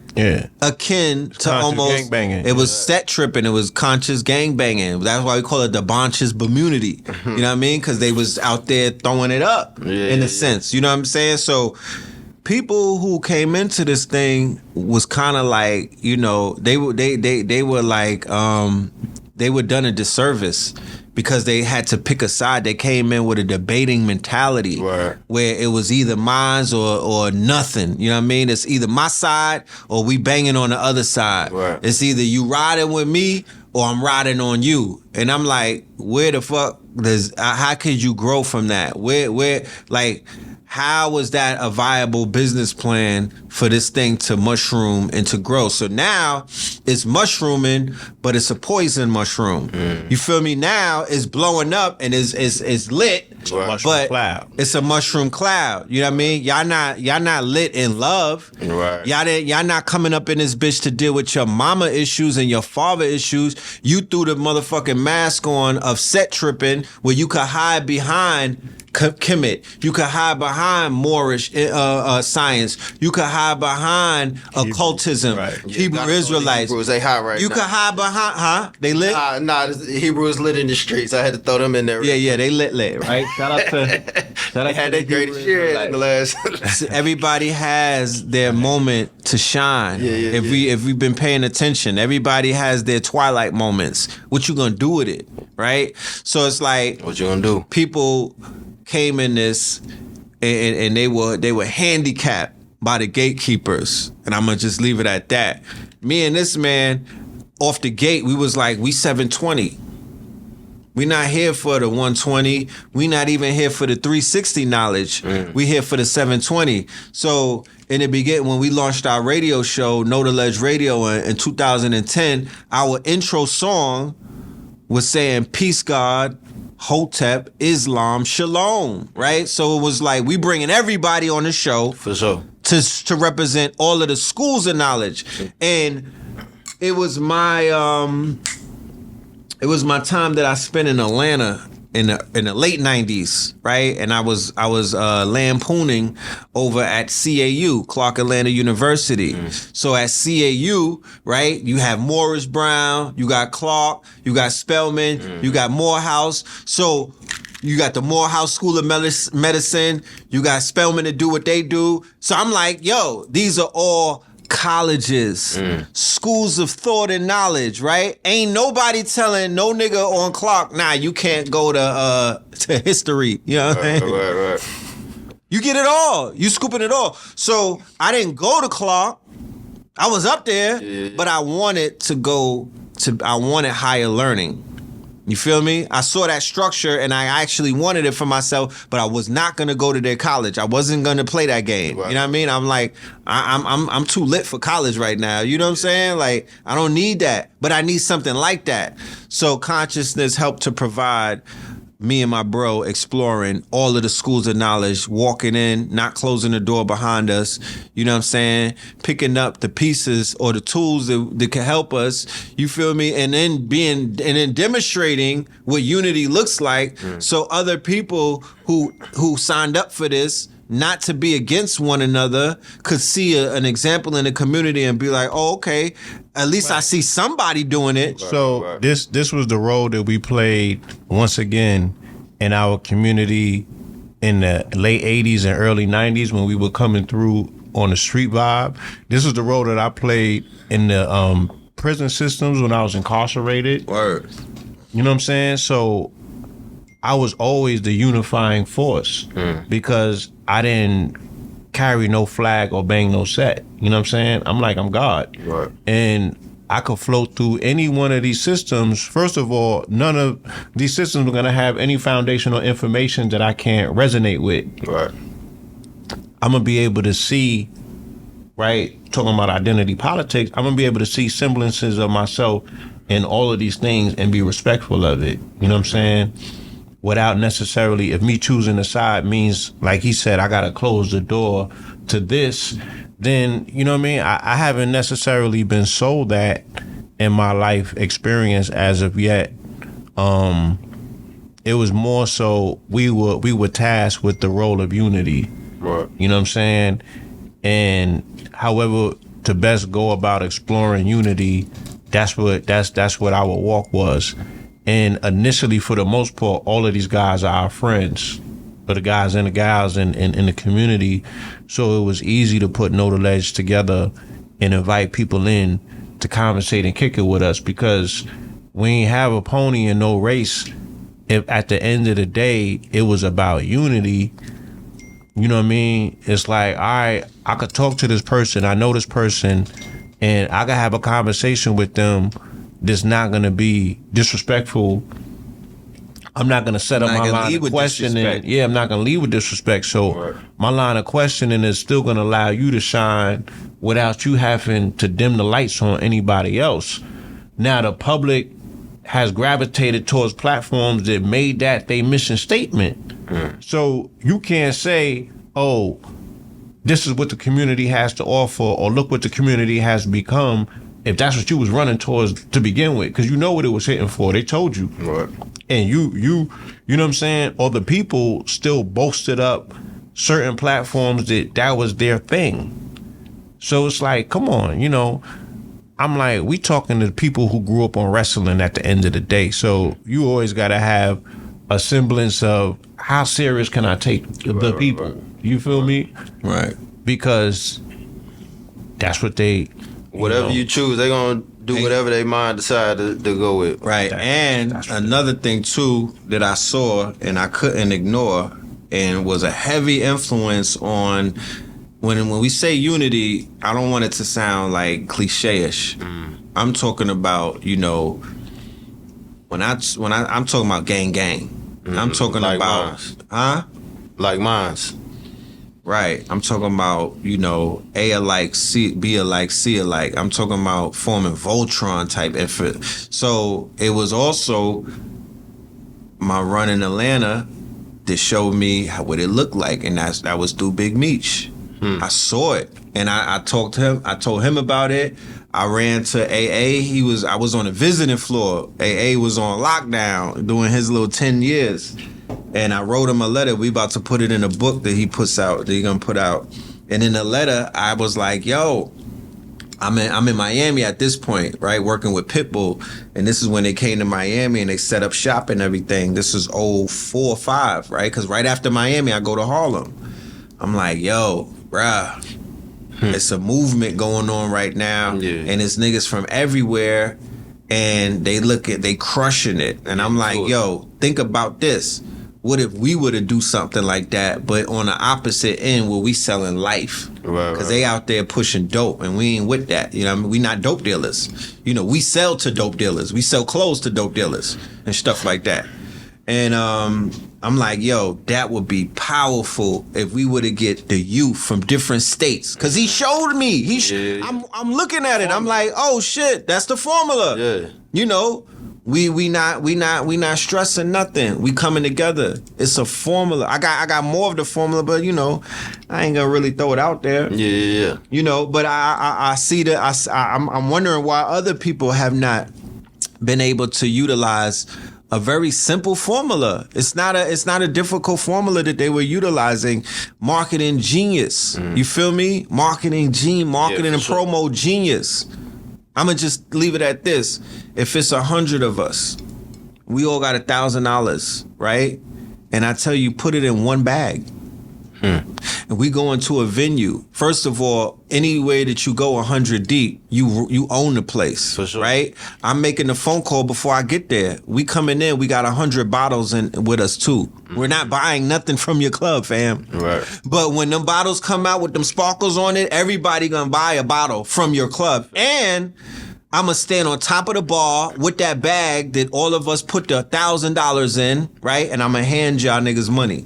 akin to conscious almost gangbanging. it was set tripping, it was conscious gangbanging. That's why we call it the Bonches community. You know what I mean? Because they was out there throwing it up in a sense. You know what I'm saying? So people who came into this thing was kind of like, you know, they were like they were done a disservice because they had to pick a side. They came in with a debating mentality where it was either mine's or nothing. You know what I mean? It's either my side or we banging on the other side. Right. It's either you riding with me or I'm riding on you. And I'm like, where the fuck how could you grow from that? Where like, how was that a viable business plan for this thing to mushroom and to grow? So now it's mushrooming, but it's a poison mushroom. You feel me? Now it's blowing up and it's lit, but it's a mushroom cloud. You know what I mean? Y'all not lit in love. Right. Y'all not coming up in this bitch to deal with your mama issues and your father issues. You threw the motherfucking mask on of set tripping where you could hide behind Kemet. You could hide behind Moorish science. You could hide behind occultism. Right. Hebrew Israelites. Hebrews, they hot right You now. could hide behind, They lit? Nah, Hebrews lit in the streets. I had to throw them in there. Yeah, they lit, right? Shout out to They had their greatest year in the last. Everybody has their moment to shine. If we've been paying attention, everybody has their twilight moments. What you gonna do with it, right? So it's like, What you gonna do? People came in this and they were handicapped by the gatekeepers, and I'm gonna just leave it at that. Me and this man off the gate, we was like, we 720. We not here for the 120. We not even here for the 360 knowledge. We here for the 720. So in the beginning, when we launched our radio show, Know the Ledge Radio in 2010, our intro song was saying, peace, God, Hotep, Islam, Shalom, right? So it was like, we bringing everybody on the show For sure. to represent all of the schools of knowledge. And it was my time that I spent in Atlanta in the late 90s, right? And I was lampooning over at CAU, Clark Atlanta University. So at CAU, right, you have Morris Brown, you got Clark, you got Spelman, you got Morehouse. So you got the Morehouse School of Medicine, you got Spelman to do what they do. So I'm like, yo, these are all colleges, schools of thought and knowledge, right? Ain't nobody telling no nigga on Clark, nah, you can't go to history. You know what I mean? Right. You get it all. You scooping it all. So I didn't go to Clark. I was up there, but I wanted I wanted higher learning. You feel me? I saw that structure and I actually wanted it for myself, but I was not gonna go to their college. I wasn't gonna play that game. Right. You know what I mean? I'm like, I'm too lit for college right now. You know what I'm saying? Like, I don't need that, but I need something like that. So consciousness helped to provide me and my bro exploring all of the schools of knowledge, walking in, not closing the door behind us, you know what I'm saying? Picking up the pieces or the tools that can help us, you feel me? And then demonstrating what unity looks like so other people who signed up for this, not to be against one another, could see an example in the community and be like, oh, okay, at least I see somebody doing it. So this was the role that we played once again in our community in the late 80s and early 90s when we were coming through on the street vibe. This was the role that I played in the prison systems when I was incarcerated. Word. You know what I'm saying? So I was always the unifying force because I didn't carry no flag or bang no set. You know what I'm saying? I'm like, I'm God. Right. And I could float through any one of these systems. First of all, none of these systems are going to have any foundational information that I can't resonate with. Right. I'm going to be able to see, right, talking about identity politics, I'm going to be able to see semblances of myself in all of these things and be respectful of it. You know what I'm saying? Without necessarily, if me choosing a side means, like he said, I got to close the door to this, then, you know what I mean? I haven't necessarily been sold that in my life experience as of yet. It was more so we were tasked with the role of unity. Right. You know what I'm saying? And however to best go about exploring unity, that's what our walk was. And initially, for the most part, all of these guys are our friends, or the guys and the gals in the community. So it was easy to put Know the Ledge together and invite people in to conversate and kick it with us, because we ain't have a pony and no race. If at the end of the day, it was about unity, you know what I mean? It's like, all right, I could talk to this person, I know this person, and I could have a conversation with them that's not going to be disrespectful. I'm not going to set up my line of questioning. Yeah, I'm not going to lead with disrespect. So my line of questioning is still going to allow you to shine without you having to dim the lights on anybody else. Now, the public has gravitated towards platforms that made that their mission statement. So you can't say, oh, this is what the community has to offer, or look what the community has become, if that's what you was running towards to begin with, because you know what it was hitting for. They told you. Right. And you know what I'm saying? Or the people still boasted up certain platforms that was their thing. So it's like, come on, you know, I'm like, we talking to people who grew up on wrestling at the end of the day. So you always got to have a semblance of how serious can I take the people? Right. You feel me? Right. Because that's what they... Whatever you choose, they're going to do whatever they mind decide to go with. Right. And another thing, too, that I saw and I couldn't ignore, and was a heavy influence on... When we say unity, I don't want it to sound like cliche-ish. I'm talking about, you know, when I'm talking about gang. I'm talking like about mines. Like mines. Right. I'm talking about, you know, A alike, B alike, C alike. I'm talking about forming Voltron type effort. So it was also my run in Atlanta that showed me what it looked like, and that was through Big Meech. I saw it, and I talked to him. I told him about it. I ran to AA. I was on the visiting floor. AA was on lockdown doing his little 10 years. And I wrote him a letter. We about to put it in a book that he puts out, that he gonna put out. And in the letter, I was like, yo, I'm in Miami at this point, right? Working with Pitbull. And this is when they came to Miami and they set up shop and everything. This is 04, 05, right? Because right after Miami, I go to Harlem. I'm like, yo, bruh, it's a movement going on right now, and it's niggas from everywhere, and they crushing it. And I'm like, yo, think about this. What if we were to do something like that, but on the opposite end where we selling life? Because they out there pushing dope, and we ain't with that. You know what I mean? We not dope dealers. You know, we sell to dope dealers. We sell clothes to dope dealers and stuff like that. And I'm like, yo, that would be powerful if we were to get the youth from different states. Cause he showed me. I'm looking at it. I'm like, oh shit, that's the formula. Yeah. You know, we not stressing nothing. We coming together. It's a formula. I got more of the formula, but you know, I ain't gonna really throw it out there. Yeah. You know, but I see that. I'm wondering why other people have not been able to utilize a very simple formula. It's not a difficult formula that they were utilizing. Marketing genius. You feel me? Marketing and promo genius. I'ma just leave it at this. If it's 100 of us, we all got $1,000, right? And I tell you, put it in one bag. and we go into a venue. First of all, any way that you go 100 deep, you own the place, For sure. right? I'm making a phone call before I get there. We coming in, we got 100 bottles in with us too. We're not buying nothing from your club, fam. Right. But when them bottles come out with them sparkles on it, everybody gonna buy a bottle from your club. And I'm gonna stand on top of the bar with that bag that all of us put the $1,000 in, right? And I'm gonna hand y'all niggas money.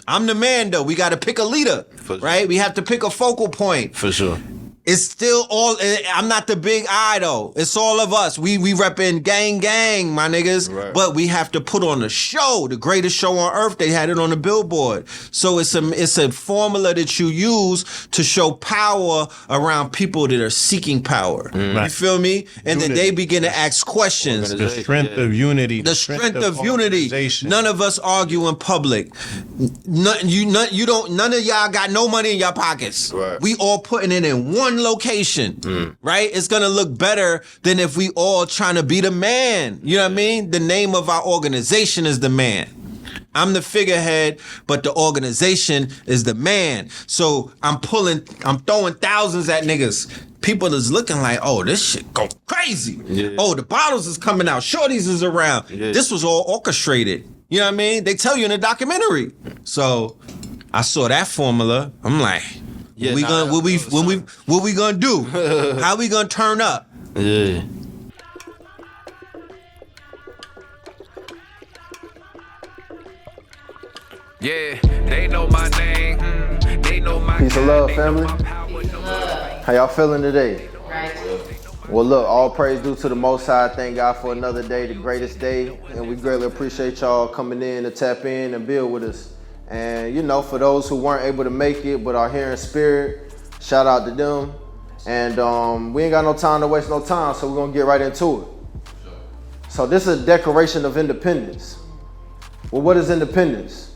I'm the man though. We gotta pick a leader, For sure. right? We have to pick a focal point. For sure. It's still all. I'm not the big eye though. It's all of us. We repping gang, my niggas. Right. But we have to put on a show, the greatest show on earth. They had it on the billboard. So it's a formula that you use to show power around people that are seeking power. You feel me? And then they begin to ask questions. The strength of unity. The strength of unity. organization. None of us argue in public. None of y'all got no money in your pockets. Right. We all putting it in one location, right? It's gonna look better than if we all trying to be the man. You know what I mean? The name of our organization is the man. I'm the figurehead, but the organization is the man. So I'm throwing thousands at niggas. People is looking like, oh, this shit go crazy. Yeah. Oh, the bottles is coming out. Shorties is around. Yeah. This was all orchestrated. You know what I mean? They tell you in the documentary. So I saw that formula. I'm like, Yeah, what we gonna do? How we gonna turn up? Yeah. Yeah, they know my name. They know my Peace and love, they know family. my power, know my- How y'all feeling today? Right. Well, look, all praise due to the Most High. Thank God for another day, the greatest day. And we greatly appreciate y'all coming in to tap in and build with us. And, you know, for those who weren't able to make it but are here in spirit, shout out to them. And we ain't got no time to waste no time, so we're going to get right into it. So this is a Declaration of Independence. Well, what is independence?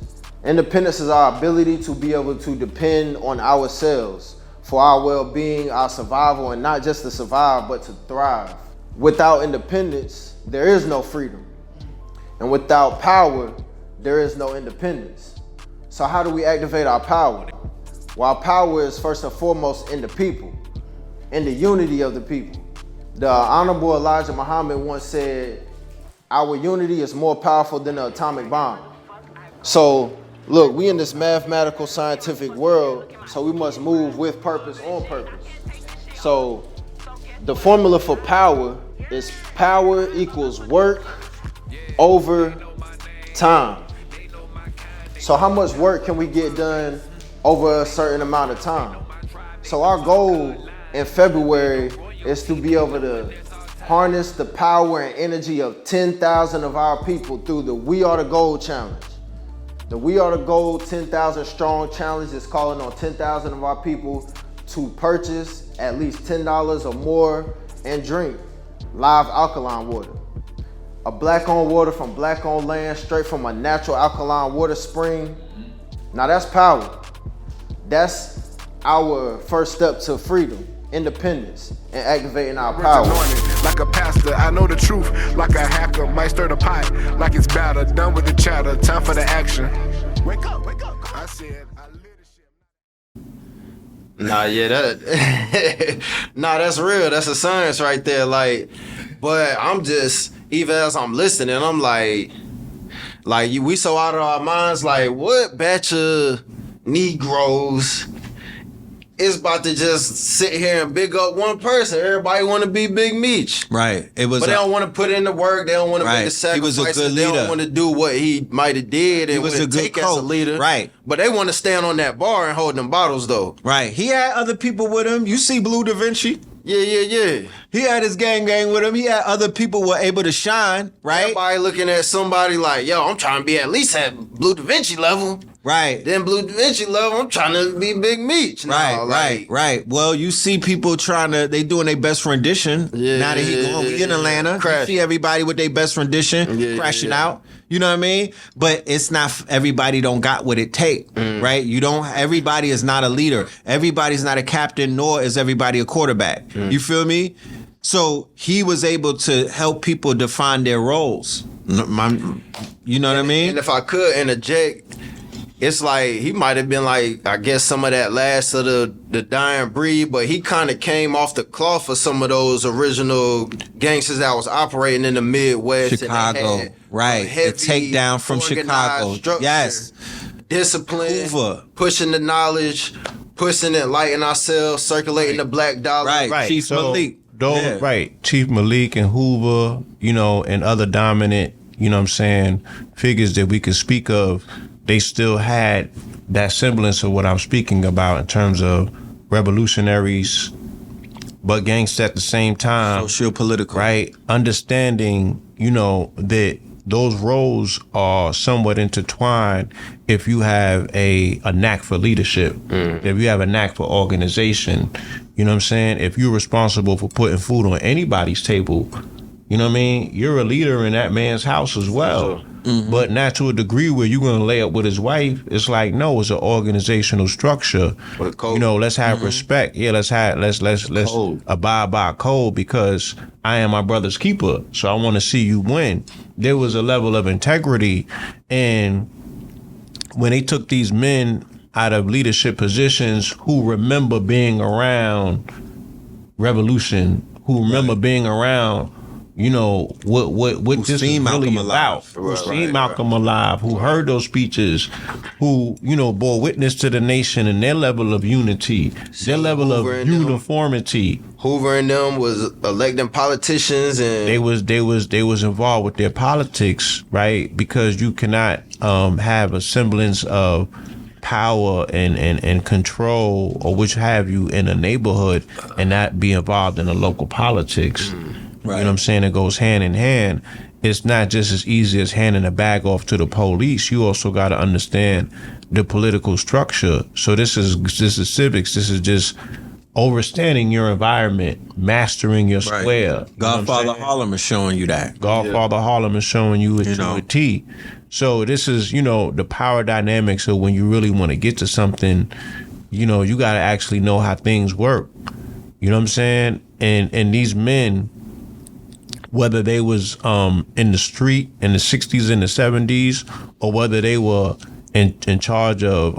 Independence is our ability to be able to depend on ourselves for our well-being, our survival, and not just to survive, but to thrive. Without independence, there is no freedom. And without power, there is no independence. So how do we activate our power? Well, our power is first and foremost in the people, in the unity of the people. The Honorable Elijah Muhammad once said, our unity is more powerful than the atomic bomb. So, look, we in this mathematical scientific world, so we must move with purpose on purpose. So the formula for power is power equals work over time. So how much work can we get done over a certain amount of time? So our goal in February is to be able to harness the power and energy of 10,000 of our people through the We Are the Gold Challenge. The We Are the Gold 10,000 Strong Challenge is calling on 10,000 of our people to purchase at least $10 or more and drink live alkaline water. A black-owned water from black-owned land, straight from a natural alkaline water spring. Now that's power. That's our first step to freedom, independence, and activating our power. Anointed like a pastor, I know the truth. Like a hacker, might stir the pot. Like it's batter, done with the chatter. Time for the action. Wake up, wake up. I said, I lit the shit. Nah, yeah, nah, that's real. That's a science right there. Like, but I'm just, even as I'm listening, I'm like we so out of our minds. Like, what batch of Negroes is about to just sit here and big up one person? Everybody want to be Big Meech. Right. It was. But they don't want to put in the work. They don't want to Right. make the He was a sacrifices. good They leader. don't want to do what he might have did and was what a it good take as a coach. leader. Right. But they want to stand on that bar and hold them bottles though. Right. He had other people with him. You see Blue Da Vinci? Yeah. He had his gang with him. He had other people who were able to shine, right? Everybody looking at somebody like, yo, I'm trying to be at least at Blue Da Vinci level. Right. Then Blue Da Vinci level, I'm trying to be Big Meech. Right. Well, you see people they doing their best rendition. Yeah, now that he going, we in Atlanta. Crash. You see everybody with their best rendition crashing out. You know what I mean? But it's not, everybody don't got what it take, right? Everybody is not a leader. Everybody's not a captain, nor is everybody a quarterback. You feel me? So he was able to help people define their roles. You know what I mean? And if I could interject, it's like he might have been like, I guess, some of that last of the dying breed, but he kind of came off the cloth for some of those original gangsters that was operating in the Midwest. Chicago, and right? The takedown from Chicago, structure, yes. Discipline, Hoover. pushing the knowledge, pushing it, lighting ourselves, circulating the black dollar. Right. Chief Malik. Right. Chief Malik and Hoover, and other dominant, figures that we could speak of, they still had that semblance of what I'm speaking about in terms of revolutionaries, but gangsters at the same time. Socio-political. Right. Understanding, that those roles are somewhat intertwined if you have a knack for leadership, if you have a knack for organization, if you're responsible for putting food on anybody's table, you're a leader in that man's house as well. But not to a degree where you're going to lay up with his wife. It's like, no, it's an organizational structure. Let's have respect. Yeah, let's abide by a code, because I am my brother's keeper. So I want to see you win. There was a level of integrity. And when they took these men out of leadership positions who remember being around revolution, who remember being around, what this is really about. Who seen Malcolm alive, who heard those speeches, who, bore witness to the nation and their level of unity, their level of uniformity. Hoover and them was electing politicians, and they was involved with their politics, right? Because you cannot have a semblance of power and control or which have you in a neighborhood and not be involved in the local politics. Right. You know what I'm saying? It goes hand in hand. It's not just as easy as handing a bag off to the police. You also got to understand the political structure. So this is civics. This is just overstanding your environment, mastering your square. Godfather Harlem is showing you that. Godfather Harlem is showing you it to a T. So this is, the power dynamics of when you really want to get to something, you got to actually know how things work. You know what I'm saying? And these men, whether they was in the street in the 60s and the 70s, or whether they were in charge of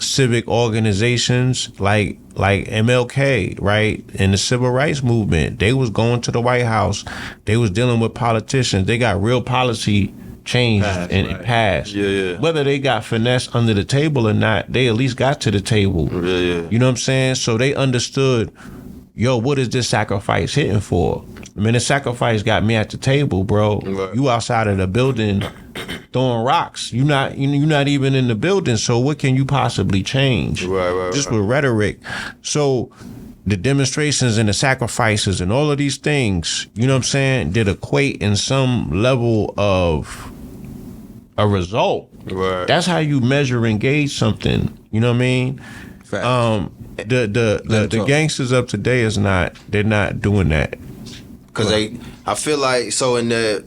civic organizations like MLK, right? In the civil rights movement, they was going to the White House. They was dealing with politicians. They got real policy changed and passed. Yeah. Whether they got finesse under the table or not, they at least got to the table. Yeah. You know what I'm saying? So they understood, what is this sacrifice hitting for? I mean, the sacrifice got me at the table, bro. Right. You outside of the building throwing rocks. You're not even in the building. So what can you possibly change? Just with rhetoric. So the demonstrations and the sacrifices and all of these things, you know what I'm saying, did equate in some level of a result. Right. That's how you measure and gauge something. You know what I mean? Fact. The gangsters of today they're not doing that. Because I feel like, so in the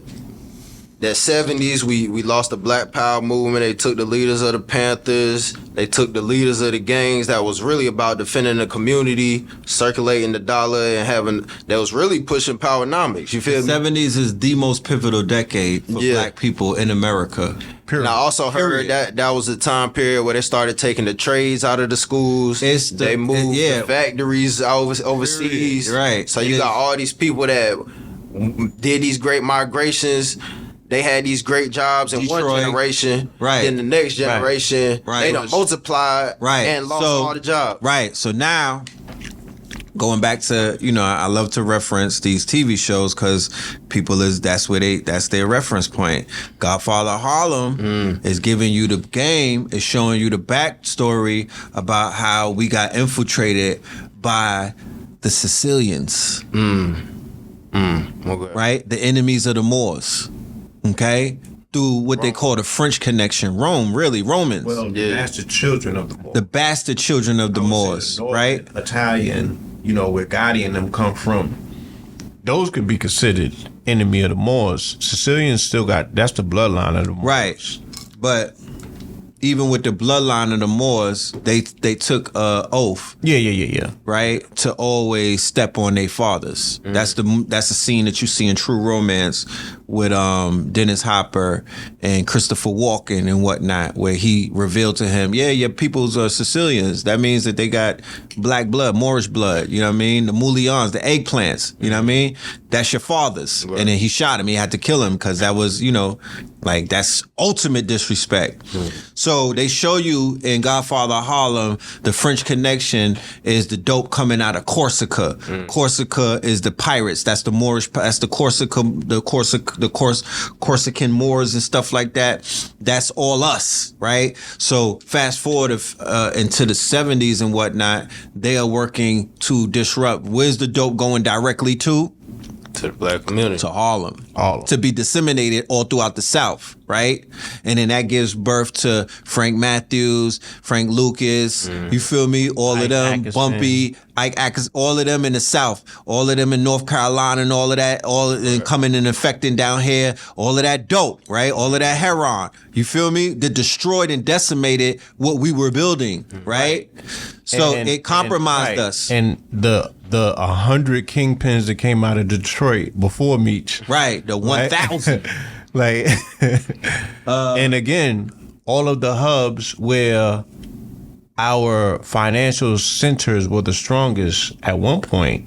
70s, we lost the Black Power movement. They took the leaders of the Panthers. They took the leaders of the gangs that was really about defending the community, circulating the dollar, and that was really pushing powernomics. You feel me? 70s is the most pivotal decade for black people in America. Period. And I also heard that was the time period where they started taking the trades out of the schools. They moved the factories overseas. Right. So you got all these people that did these great migrations. They had these great jobs in one generation. Right. Then the next generation, they done multiplied and lost all the jobs. Right. So now, going back to, I love to reference these TV shows because that's their reference point. Godfather Harlem is giving you the game, is showing you the backstory about how we got infiltrated by the Sicilians. Okay. Right? The enemies of the Moors. Okay? Through what they call the French connection. Rome, really, Romans. Well, the bastard children of the Moors. The bastard children of the Moors, right? Italian, where Gotti and them come from. Those could be considered enemy of the Moors. Sicilians still that's the bloodline of the Moors. Right. But even with the bloodline of the Moors, they took a oath. Yeah. Right, to always step on their fathers. That's the scene that you see in True Romance with Dennis Hopper and Christopher Walken and whatnot, where he revealed to him, your peoples are Sicilians. That means that they got black blood, Moorish blood. You know what I mean? The moulions, the eggplants. You know what I mean? That's your fathers. Right. And then he shot him. He had to kill him because that was, like that's ultimate disrespect. So they show you in Godfather Harlem, the French Connection is the dope coming out of Corsica. Corsica is the pirates. That's the Moorish. That's the Corsican Moors and stuff like that. That's all us, right? So fast forward into the 70s and whatnot, they are working to disrupt. Where's the dope going directly to? To the black community. To Harlem. To be disseminated all throughout the South, right? And then that gives birth to Frank Matthews, Frank Lucas, you feel me? All of them, Atkinson. Bumpy, Ike Atkinson, all of them in the South, all of them in North Carolina and all of that, and coming and affecting down here, all of that dope, right? All of that heroin, you feel me? That destroyed and decimated what we were building, right? So it compromised us. And the 100 kingpins that came out of Detroit before Meech. Right, the 1,000. Like, and again, all of the hubs where our financial centers were the strongest at one point,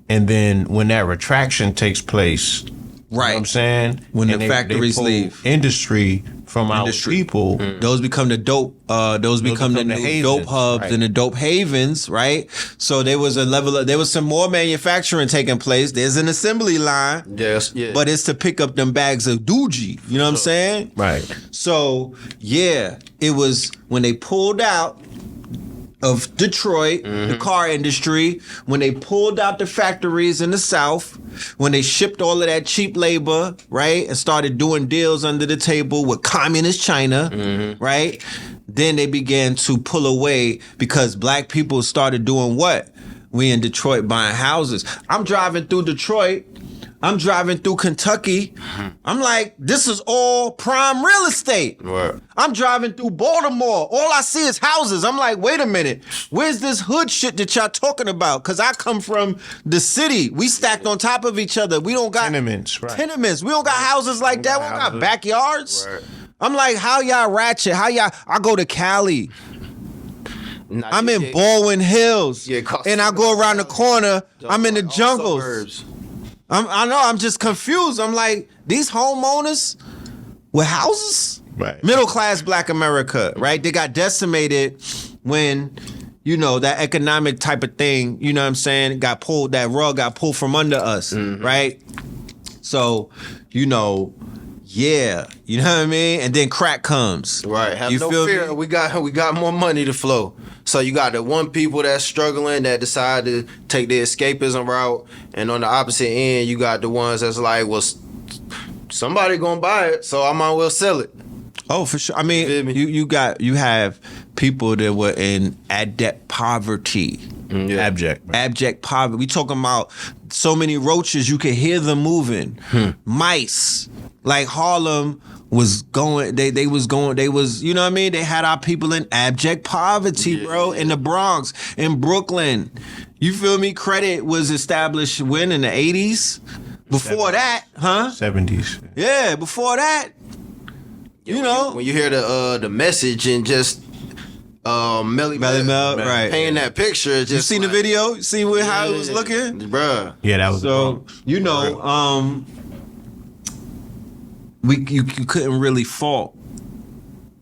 and then when that retraction takes place, you know what I'm saying? When and the factories pull leave. Industry from our people. Those become the dope, those become the new havens, dope hubs and the dope havens, right? So there was there was some more manufacturing taking place. There's an assembly line. Yes, yeah. But it's to pick up them bags of doogie. You know what I'm saying? Right. So, yeah, it was when they pulled out of Detroit, the car industry, when they pulled out the factories in the South, when they shipped all of that cheap labor, right, and started doing deals under the table with communist China, right, then they began to pull away because black people started doing what? We in Detroit buying houses. I'm driving through Detroit. I'm driving through Kentucky. I'm like, this is all prime real estate. Right. I'm driving through Baltimore. All I see is houses. I'm like, wait a minute. Where's this hood shit that y'all talking about? Because I come from the city. We stacked on top of each other. We don't got Tenements, right. tenements. We don't got houses like that. We don't got backyards. Right. I'm like, how y'all ratchet? How y'all? I go to Cali. I'm in Baldwin Hills. And I go around the corner. I'm in the jungles. Suburbs. I know, I'm just confused. I'm like, these homeowners with houses? Right. Middle class black America, right? They got decimated when, that economic type of thing, you know what I'm saying, that rug got pulled from under us, right? So, yeah, you know what I mean? And then crack comes. Right. Have you no feel fear. me? We got more money to flow. So you got the one people that's struggling that decide to take the escapism route, and on the opposite end, you got the ones that's like, well, somebody gonna buy it, so I might as well sell it. Oh, for sure. I mean, you have people that were in abject poverty. Abject poverty. We talking about so many roaches you could hear them moving. Mice. Like Harlem was going, they was, you know what I mean? They had our people in abject poverty, bro, in the Bronx, in Brooklyn. You feel me? Credit was established when, in the 80s? Before 70s. that, huh? 70s. Yeah, before that. When you hear the message and just Melly Mel, right? Painting that picture. Just you seen the video? You seen how it was looking, bruh? Yeah, that was so. You couldn't really fault.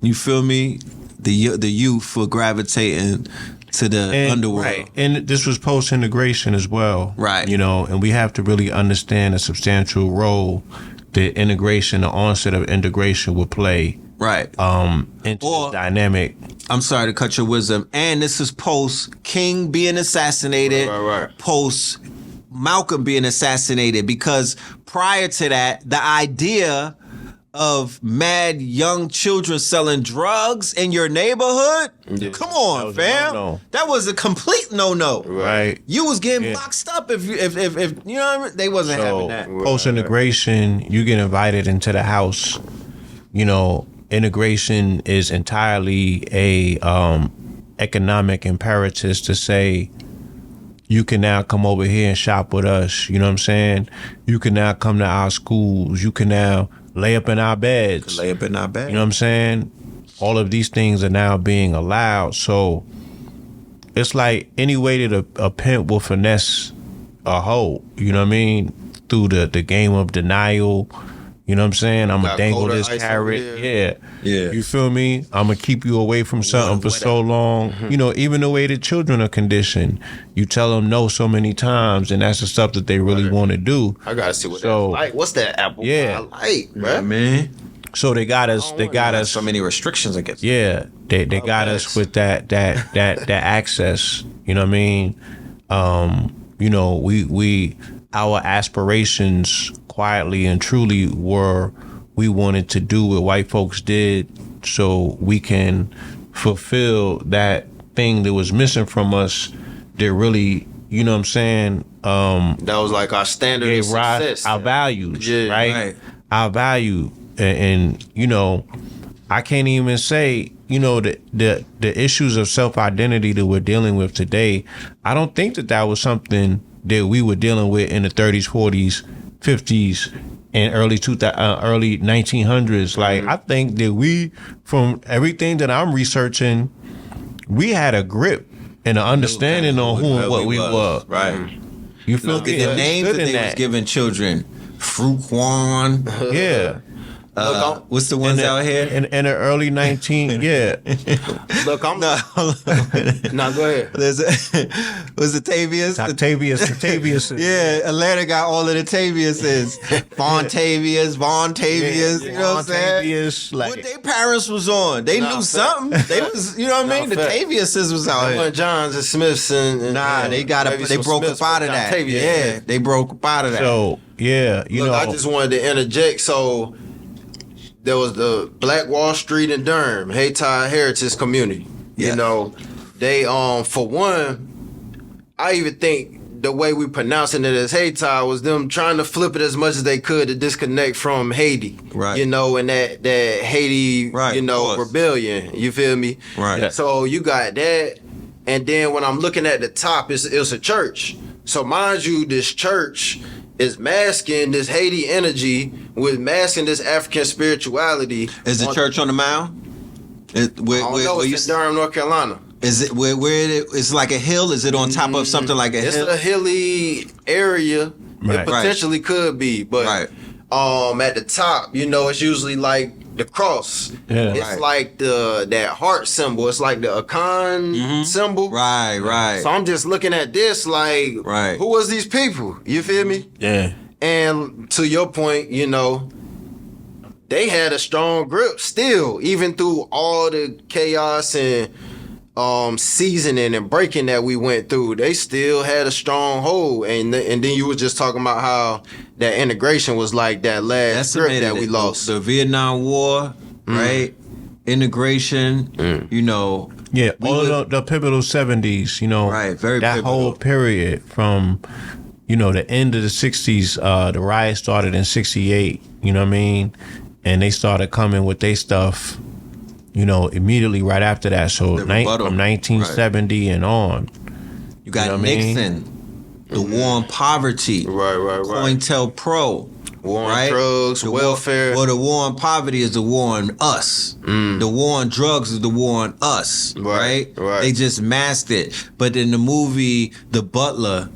You feel me? The youth for gravitating to the underworld. Right. And this was post-integration as well. Right. And we have to really understand a substantial role that integration, the onset of integration will play. Right. Into this dynamic. I'm sorry to cut your wisdom. And this is post King being assassinated. Right. Post Malcolm being assassinated. Because prior to that, the idea of mad young children selling drugs in your neighborhood? Yeah. Come on, fam. No-no. That was a complete no-no. Right. You was getting boxed up if you know what I mean? They wasn't having that. Post-integration, you get invited into the house, integration is entirely a economic imperative to say, you can now come over here and shop with us. You know what I'm saying? You can now come to our schools. You can now lay up in our beds. Lay up in our bed. You know what I'm saying? All of these things are now being allowed. So it's like any way that a pimp will finesse a hoe, you know what I mean? Through the game of denial. You know what I'm saying? I'm gonna dangle this carrot. Yeah. You feel me? I'm gonna keep you away from something for so long. You know, even the way the children are conditioned, you tell them no so many times, and that's the stuff that they really want to do. I gotta see what So, that's like. What's that apple yeah. pie like, bro? Yeah, man. So they got us. They got us. So many restrictions against. Yeah, they got us with that access. You know what I mean? You know, we our aspirations quietly and truly were, we wanted to do what white folks did so we can fulfill that thing that was missing from us that really, you know what I'm saying? That was like our standard of Gave rise success. our values, Yeah, right? Our value. And you know, I can't even say, you know, the issues of self-identity that we're dealing with today, I don't think that was something that we were dealing with in the 30s, 40s, 50s, and early 1900s. Like, I think that we, from everything that I'm researching, we had a grip and an understanding on who and what we were. Right. You feel Look me? at the names that Understood in they was giving children. Fruquan. Yeah. What's the ones out here? In the early 19, yeah. Look, I'm No, go ahead. there's was it Tavius? Octavius. Yeah, Atlanta got all of the Taviuses. Vontavious, you know what I'm saying? Octavius, like, What their parents was on. They knew something. They was, you know what I mean? The fact. Taviuses was out here. Johns and Smiths and Nah, they broke up out of that. Yeah, they broke up out of that. so yeah, you Look, know. I just wanted to interject. So there was the Black Wall Street in Durham, Hayti Heritage Community. Yeah. You know, they for one, I even think the way we pronouncing it as Hayti was them trying to flip it as much as they could to disconnect from Haiti. Right. You know, and that Haiti, Right, you know, of course. rebellion. You feel me? Right. Yeah. So you got that, and then when I'm looking at the top, it's a church. So mind you, this church is masking this Haiti energy with masking this African spirituality. Is the church on the mound? I don't know, it's in Durham, North Carolina. Is it where it's like a hill? Is it on top of something like a It's hill? a hilly area. Right. It potentially could be, but at the top, you know, it's usually like the cross. Yeah. It's like that heart symbol. It's like the Akan symbol. Right. So I'm just looking at this like, who was these people? You feel me? Yeah. And to your point, you know, they had a strong grip still, even through all the chaos and seasoning and breaking that we went through. They still had a strong hold. And then you were just talking about how that integration was like that last grip that we lost. The Vietnam War, right? Integration, you know. Yeah, all of the pivotal 70s, you know. Right, very that pivotal. whole period from, you know, the end of the 60s, the riot started in 68, you know what I mean? And they started coming with their stuff, you know, immediately right after that. So from 1970 and on. You got You know what I mean? Nixon, the war on poverty, Right. COINTELPRO, War on right? drugs, welfare. Well, the war on poverty is the war on us. The war on drugs is the war on us, right? They just masked it. But in the movie The Butler,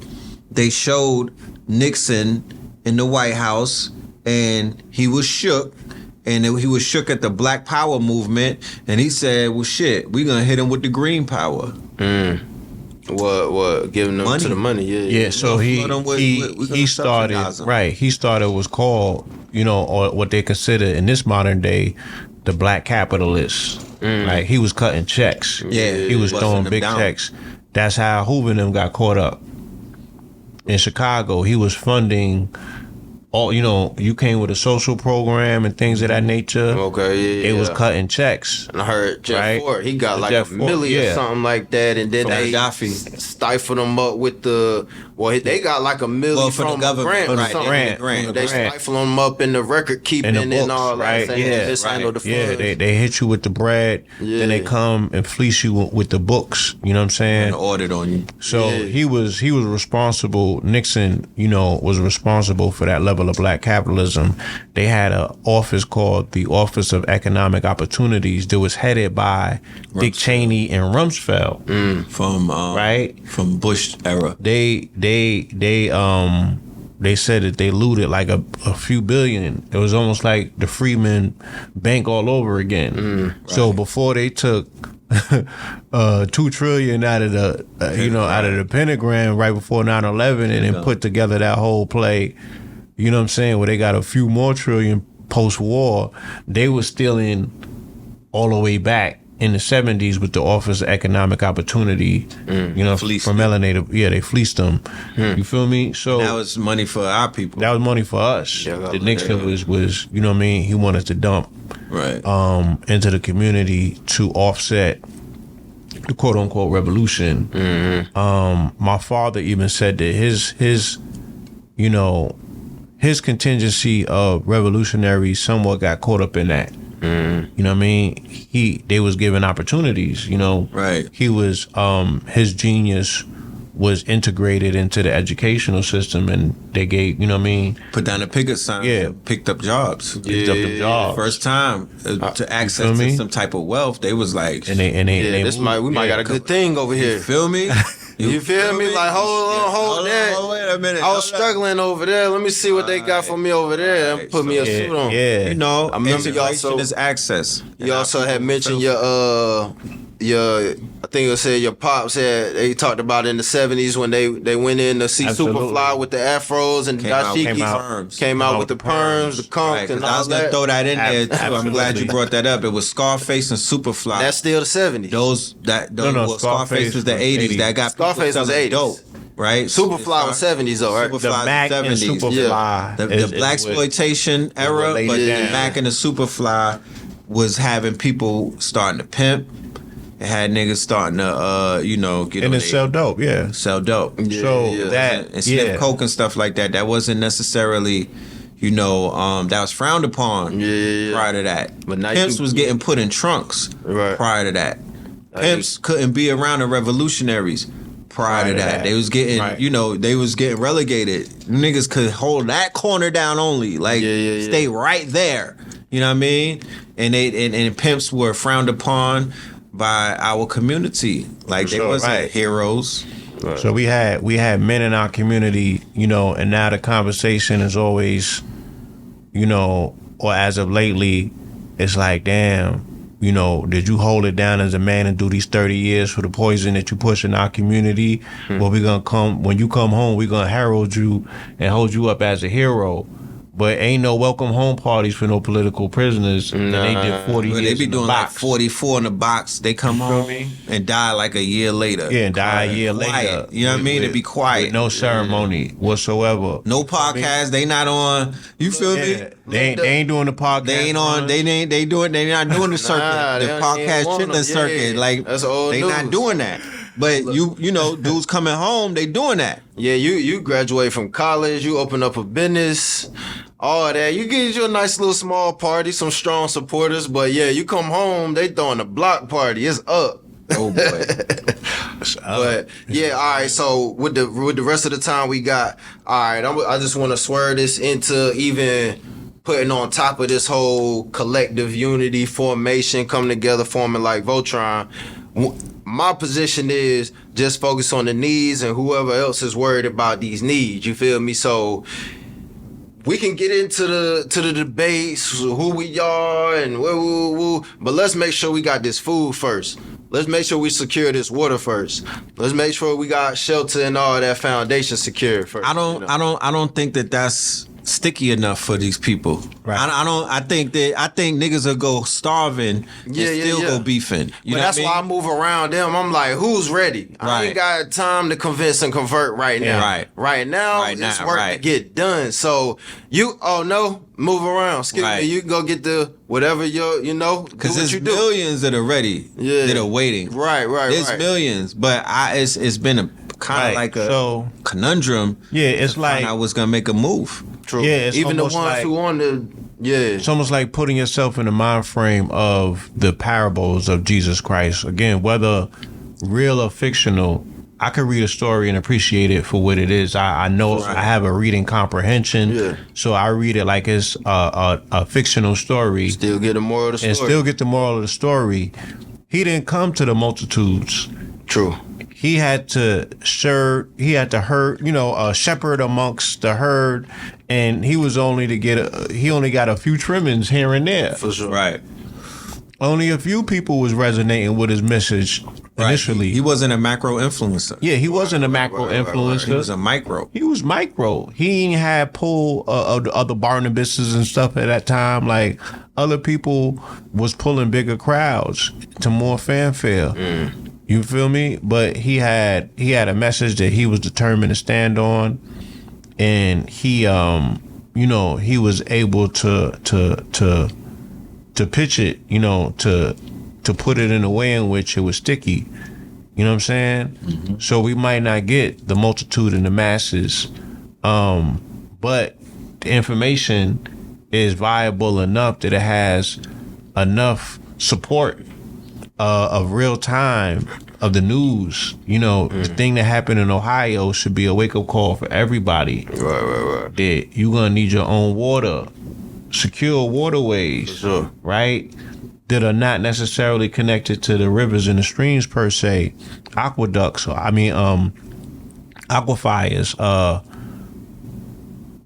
they showed Nixon in the White House, and he was shook. And he was shook at the Black Power movement, and he said, "Well, shit, we gonna hit him with the green power." What? Giving them to the money? Yeah. So he started right. He started what's called, you know, or what they consider in this modern day, the black capitalist. Like he was cutting checks. Yeah, he was throwing big down. checks. That's how Hoover and them got caught up in Chicago. He was funding all, you came with a social program and things of that nature. Okay, They was cutting checks. And I heard Jeff Right? Ford, he got like Jeff a million Ford, or something like that, and then From they Gaddafi. stifled them up with they got like a million For the from government, a grant, for the right? grant, grant. They stifle them up in the record keeping In the and books, all right? that. Saying Yeah, mishandle the funds. Yeah, they hit you with the bread, then they Yeah. come and fleece you with the books. You know what I'm saying? An audit on you. So Yeah. he was responsible. Nixon, was responsible for that level of black capitalism. They had an office called the Office of Economic Opportunities that was headed by Dick Cheney and Rumsfeld. From Right. from Bush era. They said that they looted like a few billion. It was almost like the Freeman Bank all over again. So before they took $2 trillion out of the out of the pentagram right before 9/11 and then put together that whole play, you know what I'm saying, where they got a few more trillion post-war, they were stealing all the way back in the 70s with the Office of Economic Opportunity, Fleeced from them. melanated. Yeah, they fleeced them. You feel me? So That was money for our people. that was money for us. Yeah, The Nixon was you know what I mean, he wanted to dump Right. into the community to offset the quote unquote revolution. My father even said that his contingency of revolutionaries somewhat got caught up in that. You know what I mean? They was given opportunities, Right. He was his genius was integrated into the educational system, and they gave, you know what I mean, Put down a picket sign. Yeah. Picked up jobs. picked up the jobs. First time to feel access me? to some type of wealth, they was like, and they Yeah, moved. we might got a good thing over here. you feel me? You feel me? Like, hold that. Wait a minute. I was hold up. struggling over there. Let me see what they got for me over there. Alright, Put me a so- suit on. Yeah. You know, I remember y'all integration is access. You also had mentioned your I think it said your pops had they talked about in the 70s when they went in to see Absolutely. Superfly with the afros and Came out- dashikis came out with the perms, the conch Right, 'cause and I all was gonna that. throw that in there too. I'm glad Absolutely. you brought that up. It was Scarface and Superfly. That's still the 70s. those No, well, Scarface was the was 80s. 80s. That got people Scarface was selling 80s. dope, right? Superfly was 70s though, right? Superfly The was Mac and 70s. Superfly. The black exploitation era, laid but it the down. Mac and the Superfly was having people starting to pimp. It had niggas starting to get And on it's sell dope, yeah. sell dope. So that And sniff coke and stuff like that. That wasn't necessarily, that was frowned upon Yeah. prior to that. But now Pimps you- was getting put in trunks Right. prior to that. Pimps couldn't be around the revolutionaries prior to that. They was getting, Right. they was getting relegated. Niggas could hold that corner down only. Like, stay right there. You know what I mean? And and pimps were frowned upon by our community. Like, they sure, wasn't right. heroes. So we had men in our community, and now the conversation is always, or as of lately, it's like, damn, did you hold it down as a man and do these 30 years for the poison that you push in our community? Well, when you come home, we're gonna herald you and hold you up as a hero. But ain't no welcome home parties for no political prisoners. And they did 40 But years they be in the doing like box. 44 in the box. They come home and die like a year later. Yeah, and die a year Quiet. later. You know what I mean? To be quiet. With no ceremony whatsoever. No podcast. They not on. You feel me? Yeah, they ain't doing the podcast. They ain't on. They not doing the circuit. Nah, The they don't podcast even want chitlin them. circuit. Yeah, Like, that's old they not news. doing that. But dudes coming home, they doing that. Yeah, you graduate from college, you open up a business, all that. You get you a nice little small party, some strong supporters, but yeah, you come home, they throwing a block party. It's up. Oh boy. But yeah, all right. So with the rest of the time we got, all right. I just want to swerve this into even putting on top of this whole collective unity formation, coming together, forming like Voltron. My position is just focus on the needs, and whoever else is worried about these needs. You feel me? So we can get into the debates, who we are and woo, but let's make sure we got this food first. Let's make sure we secure this water first. Let's make sure we got shelter and all that foundation secure first. I don't think that that's sticky enough for these people. Right. I think niggas will go starving and still go beefing. But that's why I move around them. I'm like, who's ready? I Right. ain't got time to convince and convert right now. Right. Right now, it's work to get done. So move around. Excuse me. You can go get the whatever because there's you do. millions that are ready. Yeah. That are waiting. Right. There's millions, but it's been a kind of like a conundrum. Yeah, it's like I was gonna make a move. True. Yeah, it's even the ones like, who want to. Yeah, it's almost like putting yourself in the mind frame of the parables of Jesus Christ. Again, whether real or fictional, I could read a story and appreciate it for what it is. I know I have a reading comprehension, so I read it like it's a fictional story. Still get the moral of the story. And still get the moral of the story. He didn't come to the multitudes. True. He had to shepherd amongst the herd, and he was only he only got a few trimmings here and there. For sure. Right. Only a few people was resonating with his message initially. He wasn't a macro influencer. Yeah, he wasn't a macro influencer. He was a micro. He was micro. He ain't had pull of the other Barnabases and stuff at that time. Like, other people was pulling bigger crowds to more fanfare. You feel me? But he had a message that he was determined to stand on, and he he was able to pitch it, to put it in a way in which it was sticky. You know what I'm saying? Mm-hmm. So we might not get the multitude and the masses, but the information is viable enough that it has enough support of real time of the news. The thing that happened in Ohio should be a wake-up call for everybody. Right. That you're gonna need your own water, secure waterways, right? That are not necessarily connected to the rivers and the streams per se, aqueducts. Aquifers,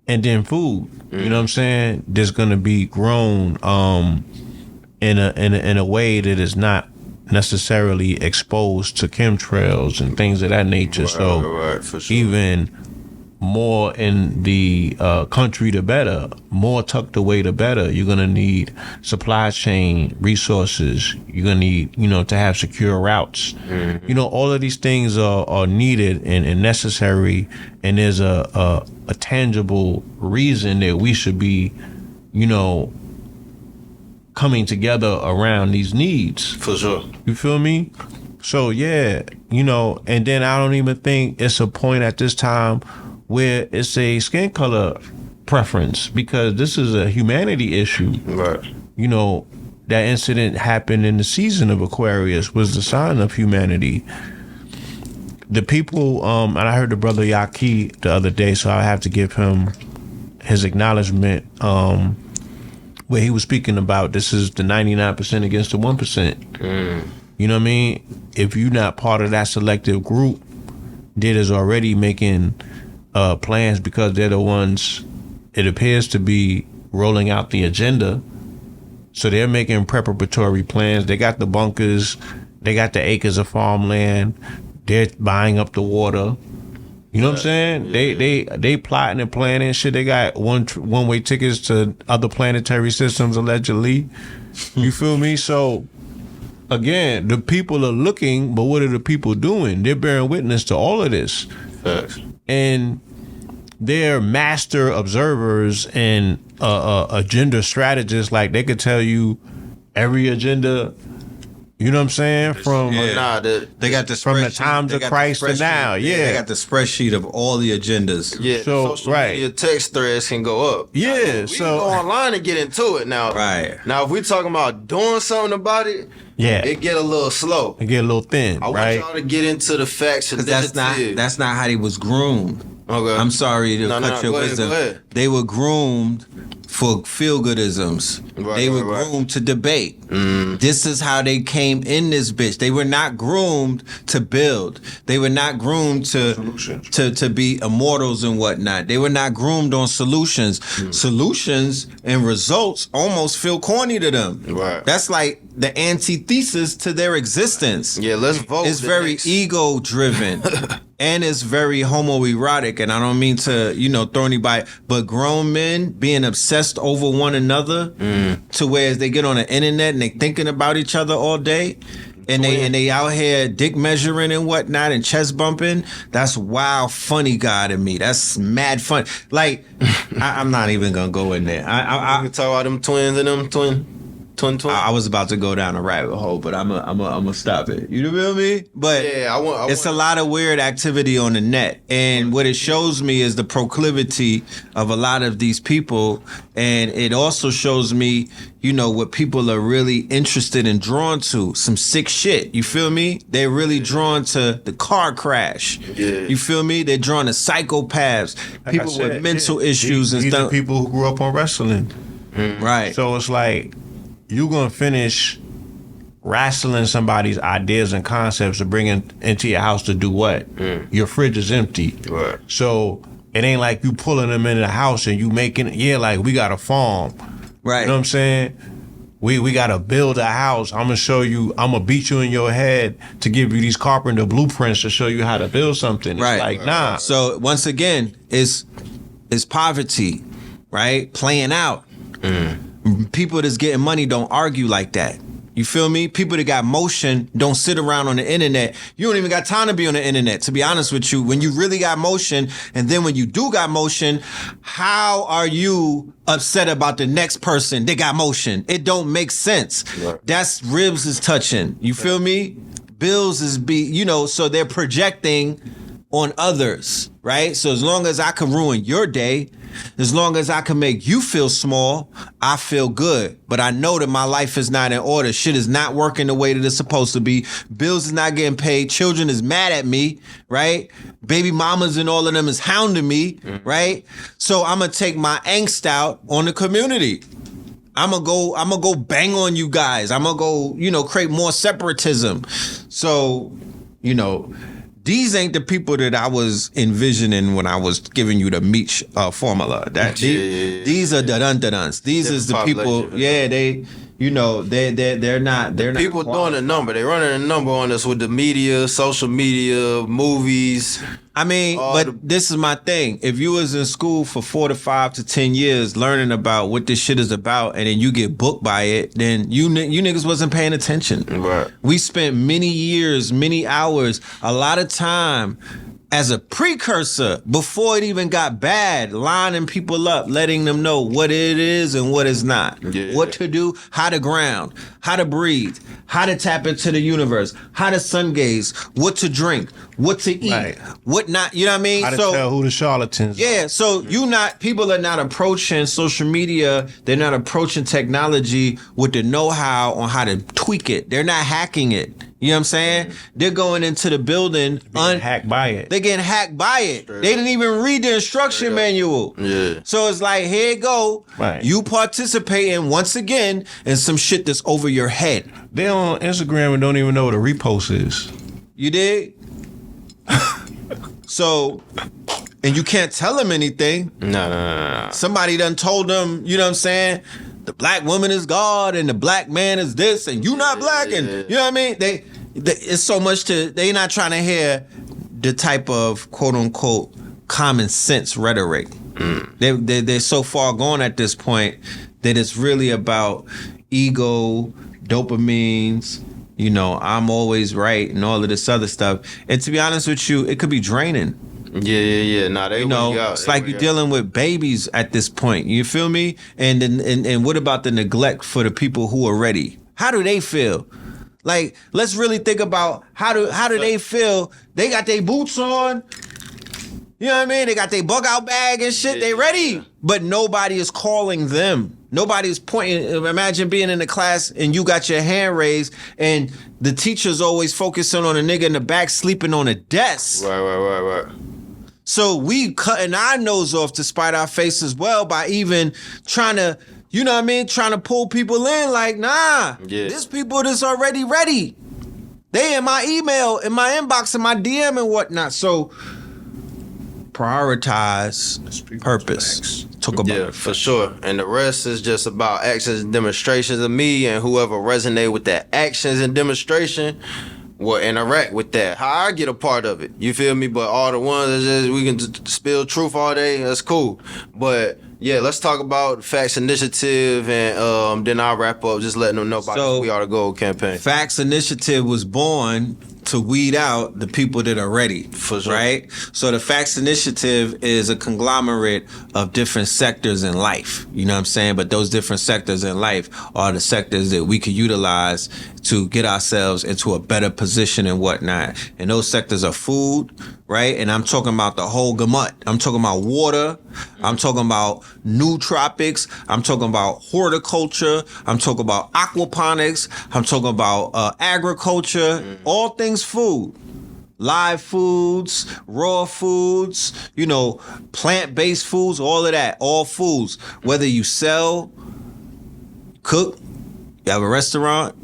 and then food. You know what I'm saying? That's gonna be grown in a way that is not necessarily exposed to chemtrails and things of that nature. Right, for sure. Even more in the country, the better. More tucked away, the better. You're gonna need supply chain resources. You're gonna need, to have secure routes. Mm-hmm. All of these things are needed and necessary. And there's a tangible reason that we should be, coming together around these needs. For sure. You feel me? So yeah, and then I don't even think it's a point at this time where it's a skin color preference, because this is a humanity issue. Right. That incident happened in the season of Aquarius was the sign of humanity. The people, and I heard the brother Yaki the other day, so I have to give him his acknowledgement, where he was speaking about this is the 99% against the 1%. You know what I mean? If you're not part of that selective group that is already making plans, because they're the ones, it appears to be rolling out the agenda. So they're making preparatory plans. They got the bunkers. They got the acres of farmland. They're buying up the water. You know what I'm saying? They plotting and planning shit. They got one-way tickets to other planetary systems, allegedly. You feel me? So again, the people are looking, but what are the people doing? They're bearing witness to all of this. Facts. And they're master observers and agenda strategists. Like, they could tell you every agenda. You know what I'm saying? From they got the from the times of Christ to now. Yeah, they got the spreadsheet of all the agendas. Yeah, so social media text threads can go up. Yeah, we can go online and get into it now. Right. Now, if we talking about doing something about it, it get a little slow. It get a little thin. I want y'all to get into the facts. Because that's not how they was groomed. Okay. I'm sorry to cut your wisdom. Go ahead. They were groomed for feel-goodisms. Right, They were right. groomed to debate. This is how they came in this bitch. They were not groomed to build. They were not groomed to be immortals and whatnot. They were not groomed on solutions. Solutions and results almost feel corny to them. Right. That's like the antithesis to their existence. Yeah, let's vote. It's the very next- ego-driven. And it's very homoerotic, and I don't mean to, throw anybody, but grown men being obsessed over one another to where as they get on the internet and they thinking about each other all day, and they out here dick measuring and whatnot and chest bumping. That's wild funny guy to me. That's mad fun. Like I'm not even gonna go in there. We can talk about them twins and them twin. I was about to go down a rabbit hole, but I'm gonna stop it. You feel me? But Yeah, it's a lot of weird activity on the net, and what it shows me is the proclivity of a lot of these people, and it also shows me, what people are really interested and drawn to. Some sick shit. You feel me? They're really drawn to the car crash. Yeah. You feel me? They're drawn to psychopaths, Like I people said, with mental issues and these stuff. are people who grew up on wrestling. Right. So it's like you gonna finish wrestling somebody's ideas and concepts to bring into your house to do what? Your fridge is empty. Right. So it ain't like you pulling them into the house and you making like we got a farm. Right. You know what I'm saying? We gotta build a house. I'm gonna show you. I'm gonna beat you in your head to give you these carpenter blueprints to show you how to build something. It's Right. like nah. So once again, it's poverty, right? Playing out. People that's getting money don't argue like that. You feel me? People that got motion don't sit around on the internet. You don't even got time to be on the internet, to be honest with you. When you really got motion, and then when you do got motion, how are you upset about the next person that got motion? It don't make sense. Right. That's ribs is touching. You feel me? Bills is so they're projecting on others, right? So as long as I can ruin your day, as long as I can make you feel small, I feel good. But I know that my life is not in order. Shit is not working the way that it's supposed to be. Bills is not getting paid. Children is mad at me, right? Baby mamas and all of them is hounding me, right? So I'm gonna take my angst out on the community. I'm gonna go bang on you guys. I'm gonna go, create more separatism. So, these ain't the people that I was envisioning when I was giving you the Meech formula. These are the dun-dun-duns. These is the people. Yeah, they're not. People doing a number. They running a number on us with the media, social media, movies. I mean, but this is my thing. If you was in school for 4 to 5 to 10 years learning about what this shit is about, and then you get booked by it, then you niggas wasn't paying attention. Right. We spent many years, many hours, a lot of time as a precursor before it even got bad, lining people up, letting them know what it is and what it's not. Yeah. What to do, how to ground, how to breathe, how to tap into the universe, how to sun gaze, what to drink, what to eat, Right. what not, you know what I mean? How to tell who the charlatans are. Yeah, so people are not approaching social media, they're not approaching technology with the know-how on how to tweak it. They're not hacking it. You know what I'm saying? They're going into the building Hacked by it. They're getting hacked by it. They didn't even read the instruction manual. Yeah. So it's like, here you go. Right. You participating once again in some shit that's over your head. They on Instagram and don't even know what a repost is. You dig? So, and you can't tell them anything. No. Somebody done told them, you know what I'm saying? The black woman is God and the black man is this and you not black and you know what I mean? They it's so much they not trying to hear the type of quote unquote common sense rhetoric. They're so far gone at this point that it's really about ego, dopamines, I'm always right and all of this other stuff. And to be honest with you, it could be draining. Yeah. Nah, they It's like you're dealing with babies at this point. You feel me? And what about the neglect for the people who are ready? How do they feel? Like, let's really think about how do they feel? They got their boots on. You know what I mean? They got their bug out bag and shit. They ready. But nobody is calling them. Nobody's pointing. Imagine being in the class and you got your hand raised and the teacher's always focusing on a nigga in the back sleeping on a desk. Right. So we cutting our nose off to spite our face as well by even trying to, you know what I mean, trying to pull people in like, nah, this people that's already ready. They in my email, in my inbox, in my DM and whatnot. So prioritize purpose. Talk about it. For sure. And the rest is just about actions and demonstrations of me, and whoever resonate with that actions and demonstration will interact with that. How I get a part of it. You feel me? But all the ones that just we can spill truth all day, that's cool. But yeah, let's talk about Facts Initiative, and then I'll wrap up just letting them know about the We Are the Gold campaign. Facts Initiative was born to weed out the people that are ready, for sure. Right? So the Facts Initiative is a conglomerate of different sectors in life. You know what I'm saying? But those different sectors in life are the sectors that we could utilize to get ourselves into a better position and whatnot. And those sectors are food, right? And I'm talking about the whole gamut. I'm talking about water. I'm talking about nootropics. I'm talking about horticulture. I'm talking about aquaponics. I'm talking about agriculture. All things food. Live foods, raw foods, you know, plant-based foods, all of that, all foods. Whether you sell, cook, you have a restaurant,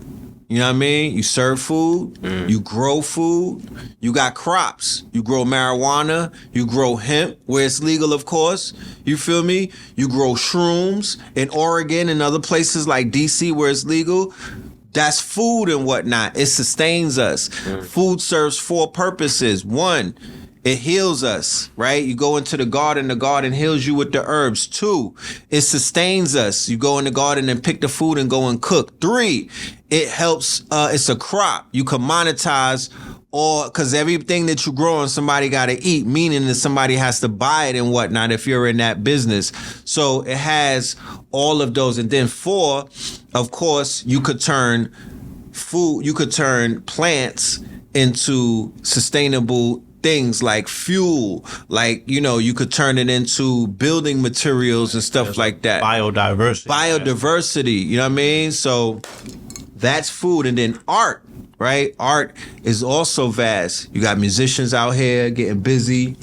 you know what I mean? You serve food, you grow food, you got crops. You grow marijuana, you grow hemp, where it's legal, of course. You feel me? You grow shrooms in Oregon and other places like DC where it's legal. That's food and whatnot. It sustains us. Food serves 4 purposes. 1, it heals us, right? You go into the garden heals you with the herbs. 2, it sustains us. You go in the garden and pick the food and go and cook. 3, it helps, it's a crop. You can monetize, or because everything that you grow and somebody got to eat, meaning that somebody has to buy it and whatnot if you're in that business. So it has all of those. And then 4, of course, you could turn plants into sustainable things like fuel, like, you know, you could turn it into building materials and stuff like that. Biodiversity, you know what I mean? So that's food. And then art, right? Art is also vast. You got musicians out here getting busy.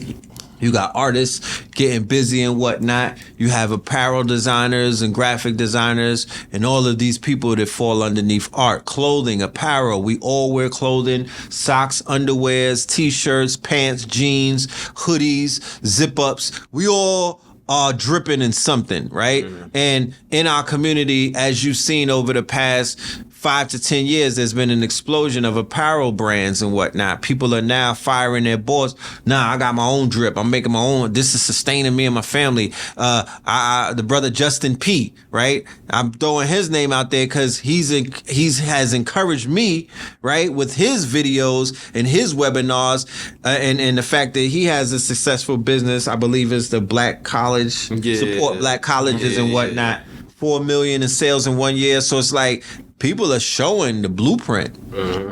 You got artists getting busy and whatnot. You have apparel designers and graphic designers and all of these people that fall underneath art. Clothing, apparel. We all wear clothing, socks, underwears, t-shirts, pants, jeans, hoodies, zip-ups. We all are dripping in something, right? And in our community, as you've seen over the past 5 to 10 years, there's been an explosion of apparel brands and whatnot. People are now firing their boards. Nah, I got my own drip. I'm making my own. This is sustaining me and my family. The brother Justin P, right? I'm throwing his name out there because he has encouraged me, right, with his videos and his webinars, and the fact that he has a successful business. I believe it's the Black College, support Black colleges and whatnot. 4 million in sales in 1 year. So it's like, people are showing the blueprint.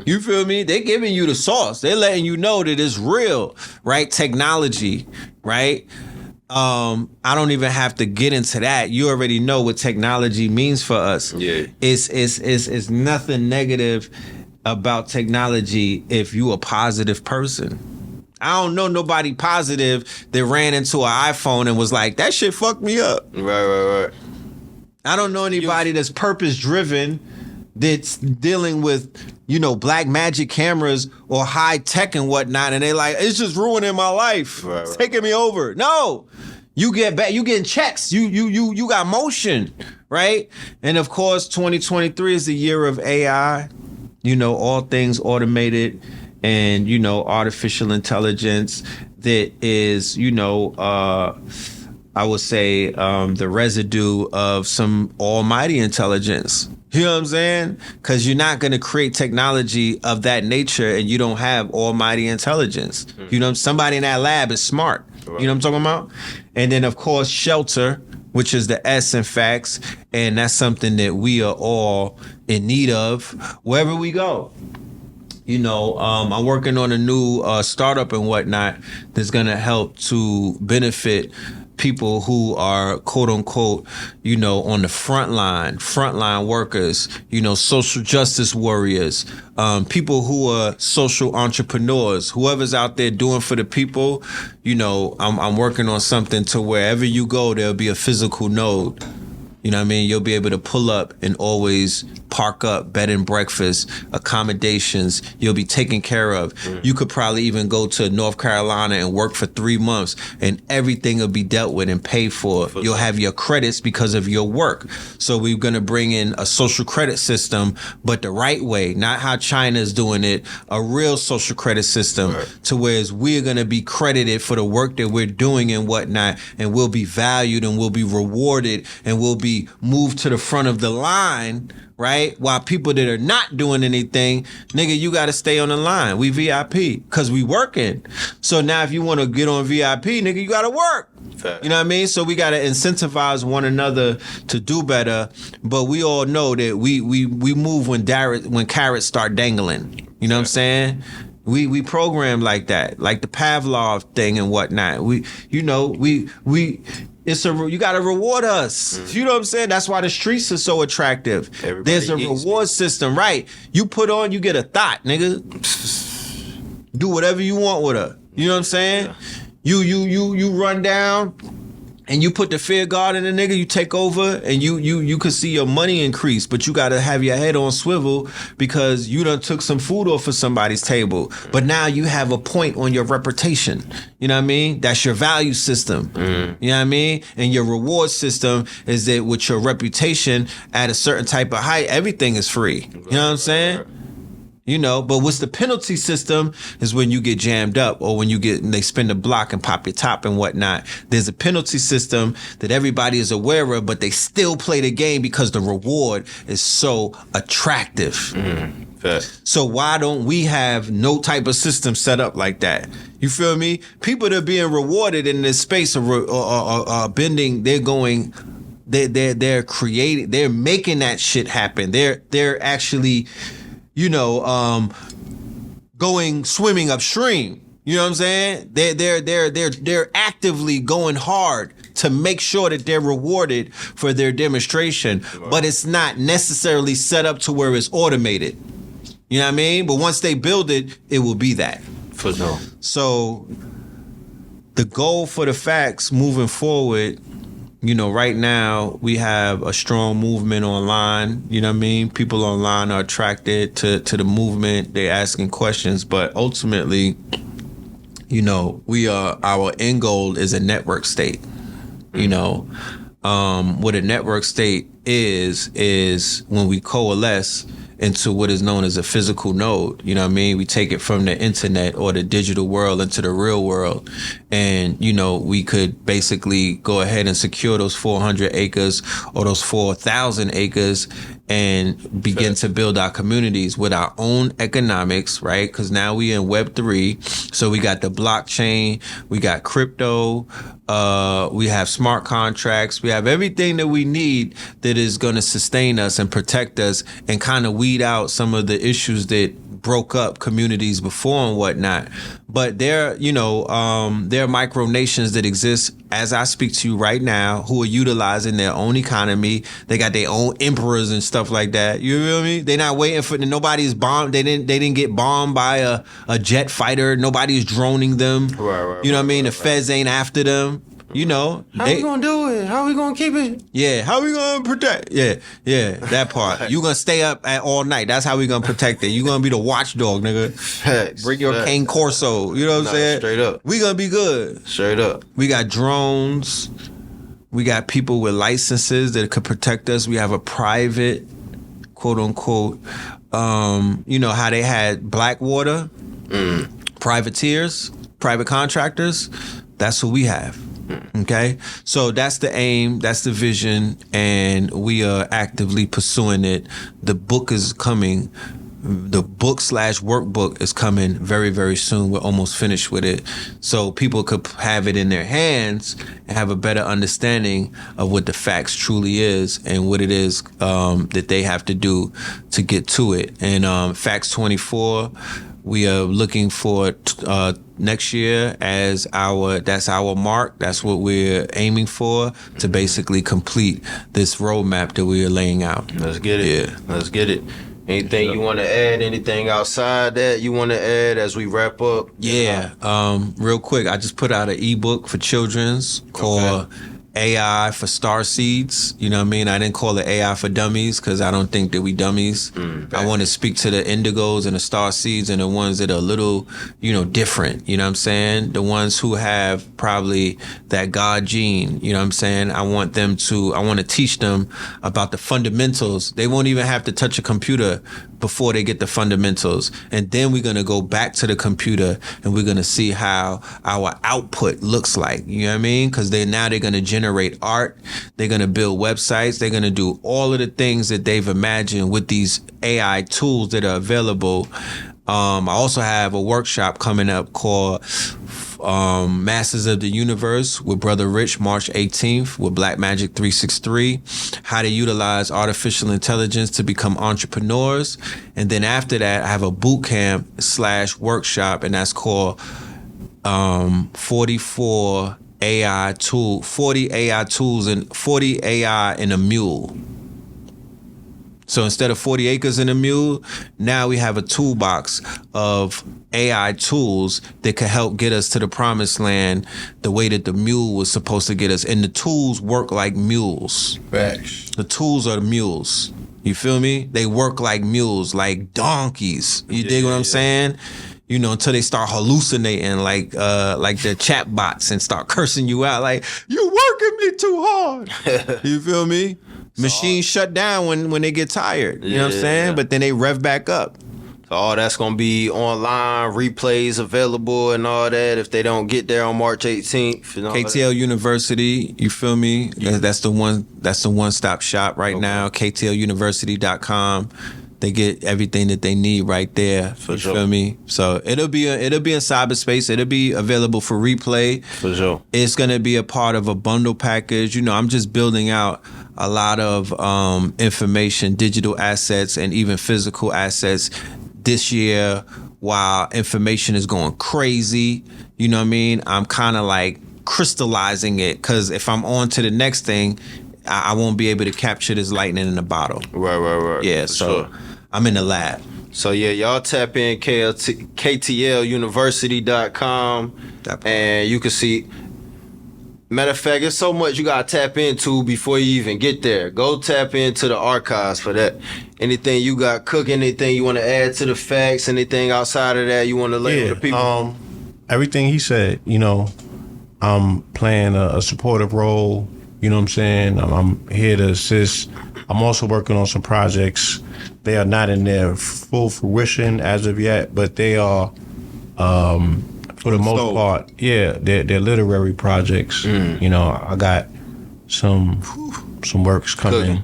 You feel me? They're giving you the sauce. They're letting you know that it's real, right? Technology, right? I don't even have to get into that. You already know what technology means for us. Yeah. It's nothing negative about technology if you a positive person. I don't know nobody positive that ran into an iPhone and was like, that shit fucked me up. Right. I don't know anybody that's purpose driven that's dealing with, you know, black magic cameras or high tech and whatnot, and they like, it's just ruining my life. Right. It's taking me over. No, you get back, you getting checks. You got motion, right? And of course, 2023 is the year of AI. You know, all things automated and, you know, artificial intelligence that is, you know, I would say the residue of some almighty intelligence. You know what I'm saying? Because you're not going to create technology of that nature and you don't have almighty intelligence. You know, somebody in that lab is smart. You know what I'm talking about? And then, of course, shelter, which is the S in facts. And that's something that we are all in need of wherever we go. You know, I'm working on a new startup and whatnot that's going to help to benefit people who are quote unquote, on the frontline workers, social justice warriors, people who are social entrepreneurs, whoever's out there doing for the people. I'm working on something to wherever you go, there'll be a physical node. You know what I mean? You'll be able to pull up and always park up, bed and breakfast, accommodations. You'll be taken care of. You could probably even go to North Carolina and work for 3 months and everything will be dealt with and paid for. You'll have your credits because of your work. So we're going to bring in a social credit system, but the right way, not how China's doing it, a real social credit system to where we're going to be credited for the work that we're doing and whatnot, and we'll be valued and we'll be rewarded and we'll be moved to the front of the line, right? While people that are not doing anything, nigga, you got to stay on the line. We VIP because we working. So now if you want to get on VIP, nigga, you got to work. You know what I mean? So we got to incentivize one another to do better. But we all know that we move when carrots start dangling. You know what I'm saying? We program like that, like the Pavlov thing and whatnot. You gotta reward us. You know what I'm saying? That's why the streets are so attractive. There's a reward system, right? You put on, you get a thought, nigga. Do whatever you want with her. You know what I'm saying? You run down and you put the fear guard in the nigga, you take over and you could see your money increase, but you gotta have your head on swivel because you done took some food off of somebody's table. But now you have a point on your reputation. You know what I mean? That's your value system. You know what I mean? And your reward system is that with your reputation at a certain type of height, everything is free. You know what I'm saying? But what's the penalty system is when you get jammed up or when they spin the block and pop your top and whatnot. There's a penalty system that everybody is aware of, but they still play the game because the reward is so attractive. So why don't we have no type of system set up like that? You feel me? People that are being rewarded in this space are bending. They're going. They're creating. They're making that shit happen. They're actually, going swimming upstream. You know what I'm saying? They're actively going hard to make sure that they're rewarded for their demonstration, but it's not necessarily set up to where it's automated. You know what I mean? But once they build it, it will be that. For sure. So the goal for the facts moving forward, right now we have a strong movement online. You know what I mean? People online are attracted to the movement. They're asking questions, but ultimately, our end goal is a network state. What a network state is when we coalesce into what is known as a physical node. You know what I mean? We take it from the internet or the digital world into the real world. And, we could basically go ahead and secure those 400 acres or those 4,000 acres and begin to build our communities with our own economics, right? Because now we in Web3. So we got the blockchain, we got crypto, we have smart contracts, we have everything that we need that is going to sustain us and protect us and kind of weed out some of the issues that broke up communities before and whatnot. But there are micronations that exist as I speak to you right now who are utilizing their own economy. They got their own emperors and stuff like that. You feel me? They're not waiting for nobody's bombed. They didn't get bombed by a jet fighter. Nobody's droning them. Right, you know what I mean? The feds ain't after them. How we gonna do it? How we gonna keep it? Yeah, how we gonna protect? Yeah, that part. You gonna stay up all night. That's how we gonna protect it. You gonna be the watchdog, nigga. Facts. Bring your cane Corso. You know what I'm saying? Straight up. We gonna be good. Straight up. We got drones. We got people with licenses that could protect us. We have a private, quote unquote, how they had Blackwater, privateers, private contractors. That's who we have. Okay, so that's the aim, that's the vision, and we are actively pursuing it. The book is coming. The book/workbook is coming very, very soon. We're almost finished with it. So people could have it in their hands and have a better understanding of what the facts truly is and what it is that they have to do to get to it. And Facts 24, We are looking for next year as that's our mark. That's what we're aiming for, to basically complete this roadmap that we are laying out. Let's get it. Yeah. Let's get it. Anything you want to add? Anything outside that you want to add as we wrap up? Yeah. Real quick, I just put out an ebook for children's called AI for Star Seeds. You know what I mean? I didn't call it AI for Dummies because I don't think that we dummies. I want to speak to the indigos and the star seeds and the ones that are a little, different. You know what I'm saying? The ones who have probably that God gene. You know what I'm saying? I want to teach them about the fundamentals. They won't even have to touch a computer before they get the fundamentals. And then we're going to go back to the computer and we're going to see how our output looks like. You know what I mean? Because they're going to generate art. They're going to build websites. They're going to do all of the things that they've imagined with these AI tools that are available. I also have a workshop coming up called Masters of the Universe with Brother Rich, March 18th with Black Magic 363, how to utilize artificial intelligence to become entrepreneurs. And then after that, I have a boot camp / workshop, and that's called 40 AI tools and 40 AI in a mule. So instead of 40 acres in a mule, now we have a toolbox of AI tools that could help get us to the promised land the way that the mule was supposed to get us. And the tools work like mules. Facts. The tools are the mules. You feel me? They work like mules, like donkeys. You dig what I'm saying? Until they start hallucinating like the chat bots and start cursing you out like, you working me too hard. You feel me? Machines shut down when they get tired. You know what I'm saying? But then they rev back up. So all that's gonna be online, replays available and all that if they don't get there on March 18th. KTL University, you feel me? That's the one-stop shop right now. KTLUniversity.com. They get everything that they need right there. For sure. Feel me? So it'll be in cyberspace. It'll be available for replay. For sure. It's gonna be a part of a bundle package. I'm just building out a lot of information, digital assets, and even physical assets this year. While information is going crazy, you know what I mean? I'm kind of like crystallizing it, because if I'm on to the next thing, I won't be able to capture this lightning in a bottle. Right. Yeah, For so sure. I'm in the lab. So yeah, y'all tap in KTLUniversity.com and you can see. Matter of fact, it's so much you gotta tap into before you even get there. Go tap into the archives for that. Anything you got cooking, anything you want to add to the facts, anything outside of that you want to lay with the people. Everything he said, I'm playing a supportive role. You know what I'm saying? I'm here to assist. I'm also working on some projects. They are not in their full fruition as of yet, but they are, for the most part, they're literary projects. I got some works coming.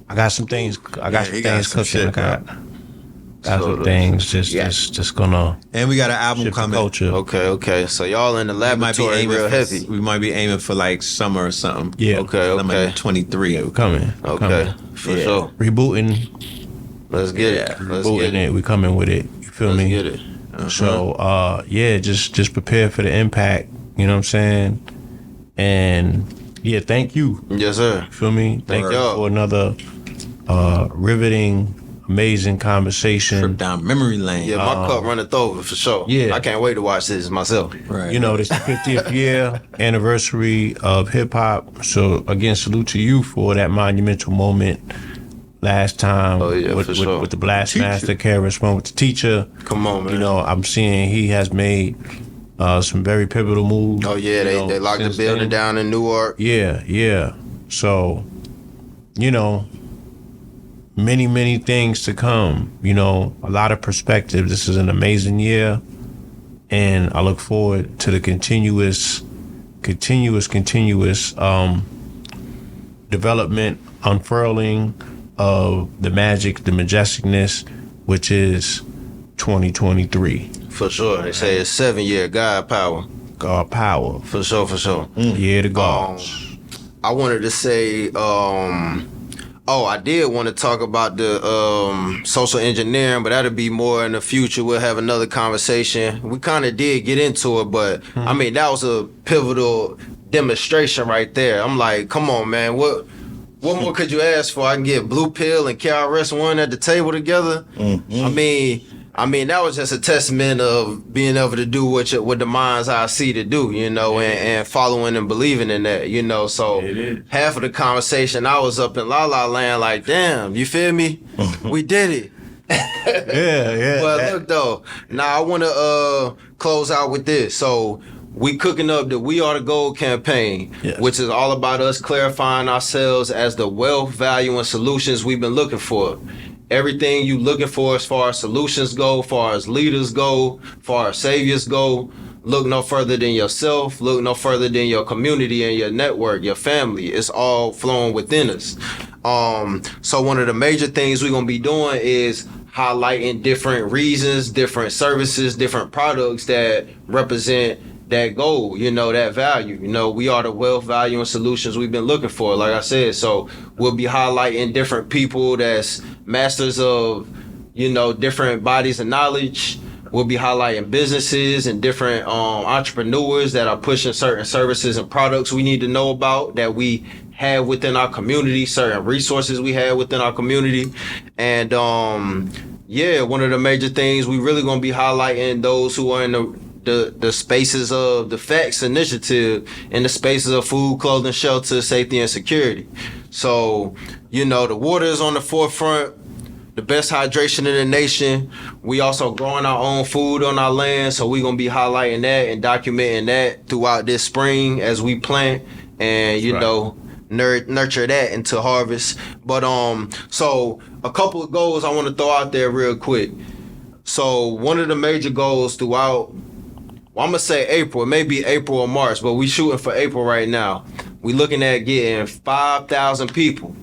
I got some things. I got some things cooking. I got some things just gonna. And we got an album coming. Culture. Okay. So y'all in the laboratory real heavy. We might be aiming for like summer or something. Yeah. Okay. 23. Yeah, we're coming. Okay. For sure. Rebooting. Let's get it. Rebooting it. We coming with it. You feel me? Let's get it. So just prepare for the impact. You know what I'm saying? And thank you. Yes, sir. You feel me? Thank you y'all for another riveting, amazing conversation. Trip down memory lane. Yeah, my cup runneth over for sure. Yeah. I can't wait to watch this myself. Right. This is the 50th year anniversary of hip hop. So again, salute to you for that monumental moment last time with the Blast Master, KRS-One with the teacher. Come on, man. I'm seeing he has made some very pivotal moves. Oh yeah, they locked the building down in Newark. Yeah. So, many things to come. A lot of perspective. This is an amazing year, and I look forward to the continuous development, unfurling of the magic, the majesticness, which is 2023. For sure. They say it's 7-year God power. God power. For sure. Yeah, the gods. I wanted to say, Oh, I did want to talk about the social engineering, but that'll be more in the future. We'll have another conversation. We kind of did get into it, but I mean, that was a pivotal demonstration right there. I'm like, come on, man, what more could you ask for? I can get Blue Pill and KRS-One at the table together. I mean, that was just a testament of being able to do what the minds I see to do, you know, and following and believing in that, you know. So half of the conversation, I was up in La La Land like, damn, you feel me? We did it. Yeah. But look though, now I want to close out with this. So we cooking up the We Are the Gold campaign, which is all about us clarifying ourselves as the wealth, value, and solutions we've been looking for. Everything you looking for as far as solutions go, as far as leaders go, as far as saviors go, look no further than yourself, look no further than your community and your network, your family. It's all flowing within us. So one of the major things we're going to be doing is highlighting different reasons, different services, different products that represent that goal, you know, that value. You know, we are the wealth, value, and solutions we've been looking for, like I said. So we'll be highlighting different people that's masters of, you know, different bodies of knowledge. We'll be highlighting businesses and different entrepreneurs that are pushing certain services and products we need to know about that we have within our community, certain resources we have within our community. And one of the major things we really going to be highlighting those who are in the spaces of the FACTS initiative, in the spaces of food, clothing, shelter, safety, and security. So, you know, the water is on the forefront, the best hydration in the nation. We also growing our own food on our land, so we're going to be highlighting that and documenting that throughout this spring as we plant and, you know, nurture that into harvest. But so a couple of goals I want to throw out there real quick. So one of the major goals throughout, well, I'm gonna say April, maybe April or March, but we shooting for April right now. We looking at getting 5,000 people.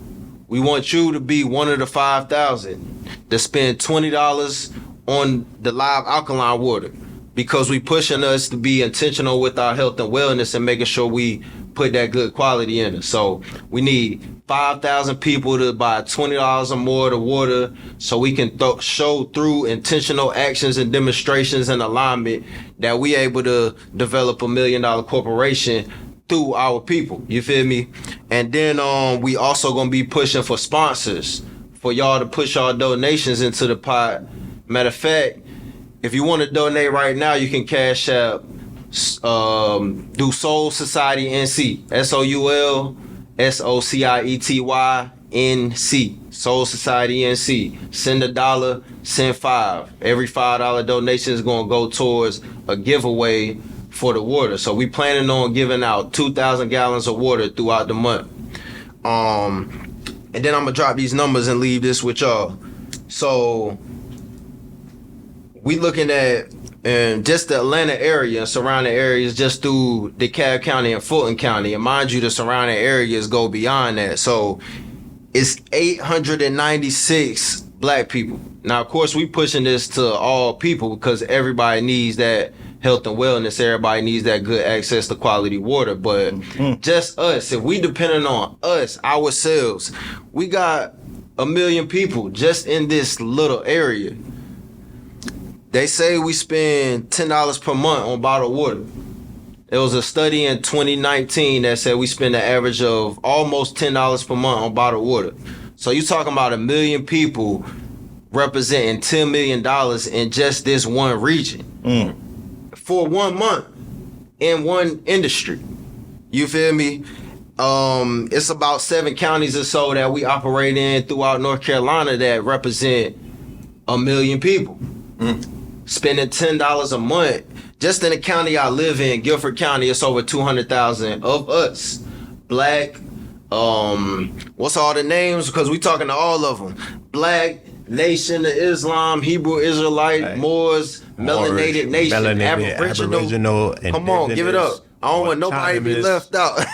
We want you to be one of the 5,000 to spend $20 on the live alkaline water, because we pushing us to be intentional with our health and wellness and making sure we put that good quality in it. So we need 5,000 people to buy $20 or more of water, so we can show through intentional actions and demonstrations and alignment that we able to develop $1 million corporation through our people. You feel me? And then we also gonna be pushing for sponsors for y'all to push our donations into the pot. Matter of fact, if you want to donate right now, you can cash out do S.O.U.L Society NC, S.O.U.L SOCIETY NC, S.O.U.L Society NC. Send $1, send $5. Every $5 donation is gonna go towards a giveaway for the water. So we planning on giving out 2,000 gallons of water throughout the month. And then I'm gonna drop these numbers and leave this with y'all. So we looking at just the Atlanta area and surrounding areas, just through DeKalb County and Fulton County. And mind you, the surrounding areas go beyond that. So it's 896 black people. Now, of course, we pushing this to all people because everybody needs that health and wellness. Everybody needs that good access to quality water. But just us, if we depending on us, ourselves, we got 1 million people just in this little area. They say we spend $10 per month on bottled water. There was a study in 2019 that said we spend an average of almost $10 per month on bottled water. So you're talking about 1 million people representing $10 million in just this one region for 1 month in one industry. You feel me? It's about 7 counties or so that we operate in throughout North Carolina that represent 1 million people. Spending $10 a month. Just in the county I live in, Guilford County, it's over 200,000 of us. Black, what's all the names? Because we talking to all of them. Black, Nation of Islam, Hebrew Israelite, Moors, Melanated Nation, Aboriginal. Come on, give it up. I don't want nobody to be left out.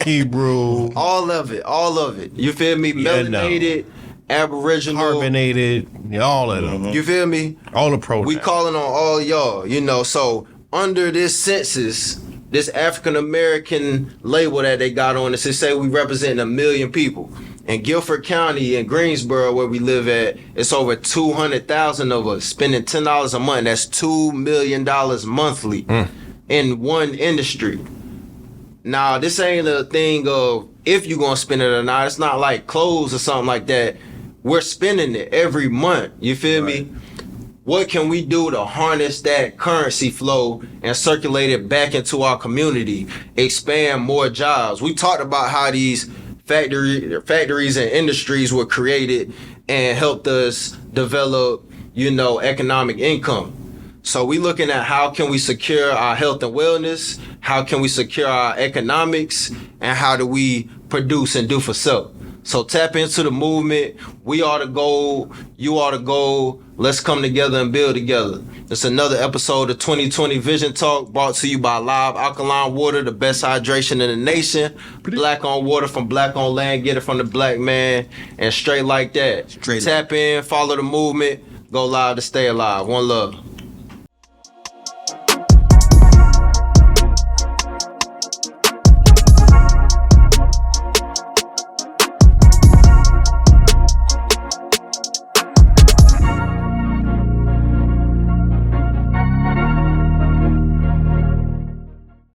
Hebrew. All of it. You feel me? Melanated. Aboriginal, carbonated, all of them. You feel me? All the pronouns. We calling on all y'all, you know. So under this census, this African American label that they got on us, it say we represent 1 million people. In Guilford County in Greensboro, where we live at, it's over 200,000 of us spending $10 a month. That's $2 million monthly in one industry. Now, this ain't a thing of if you gonna spend it or not. It's not like clothes or something like that. We're spending it every month. You feel me? What can we do to harness that currency flow and circulate it back into our community? Expand more jobs. We talked about how these factories and industries were created and helped us develop, economic income. So we looking at how can we secure our health and wellness, how can we secure our economics, and how do we produce and do for self. So tap into the movement. We are the goal. You are the goal. Let's come together and build together. It's another episode of 2020 Vision Talk brought to you by Live Alkaline Water, the best hydration in the nation. Black on water from black on land. Get it from the black man. And straight like that. Tap in, follow the movement. Go live to stay alive. One love.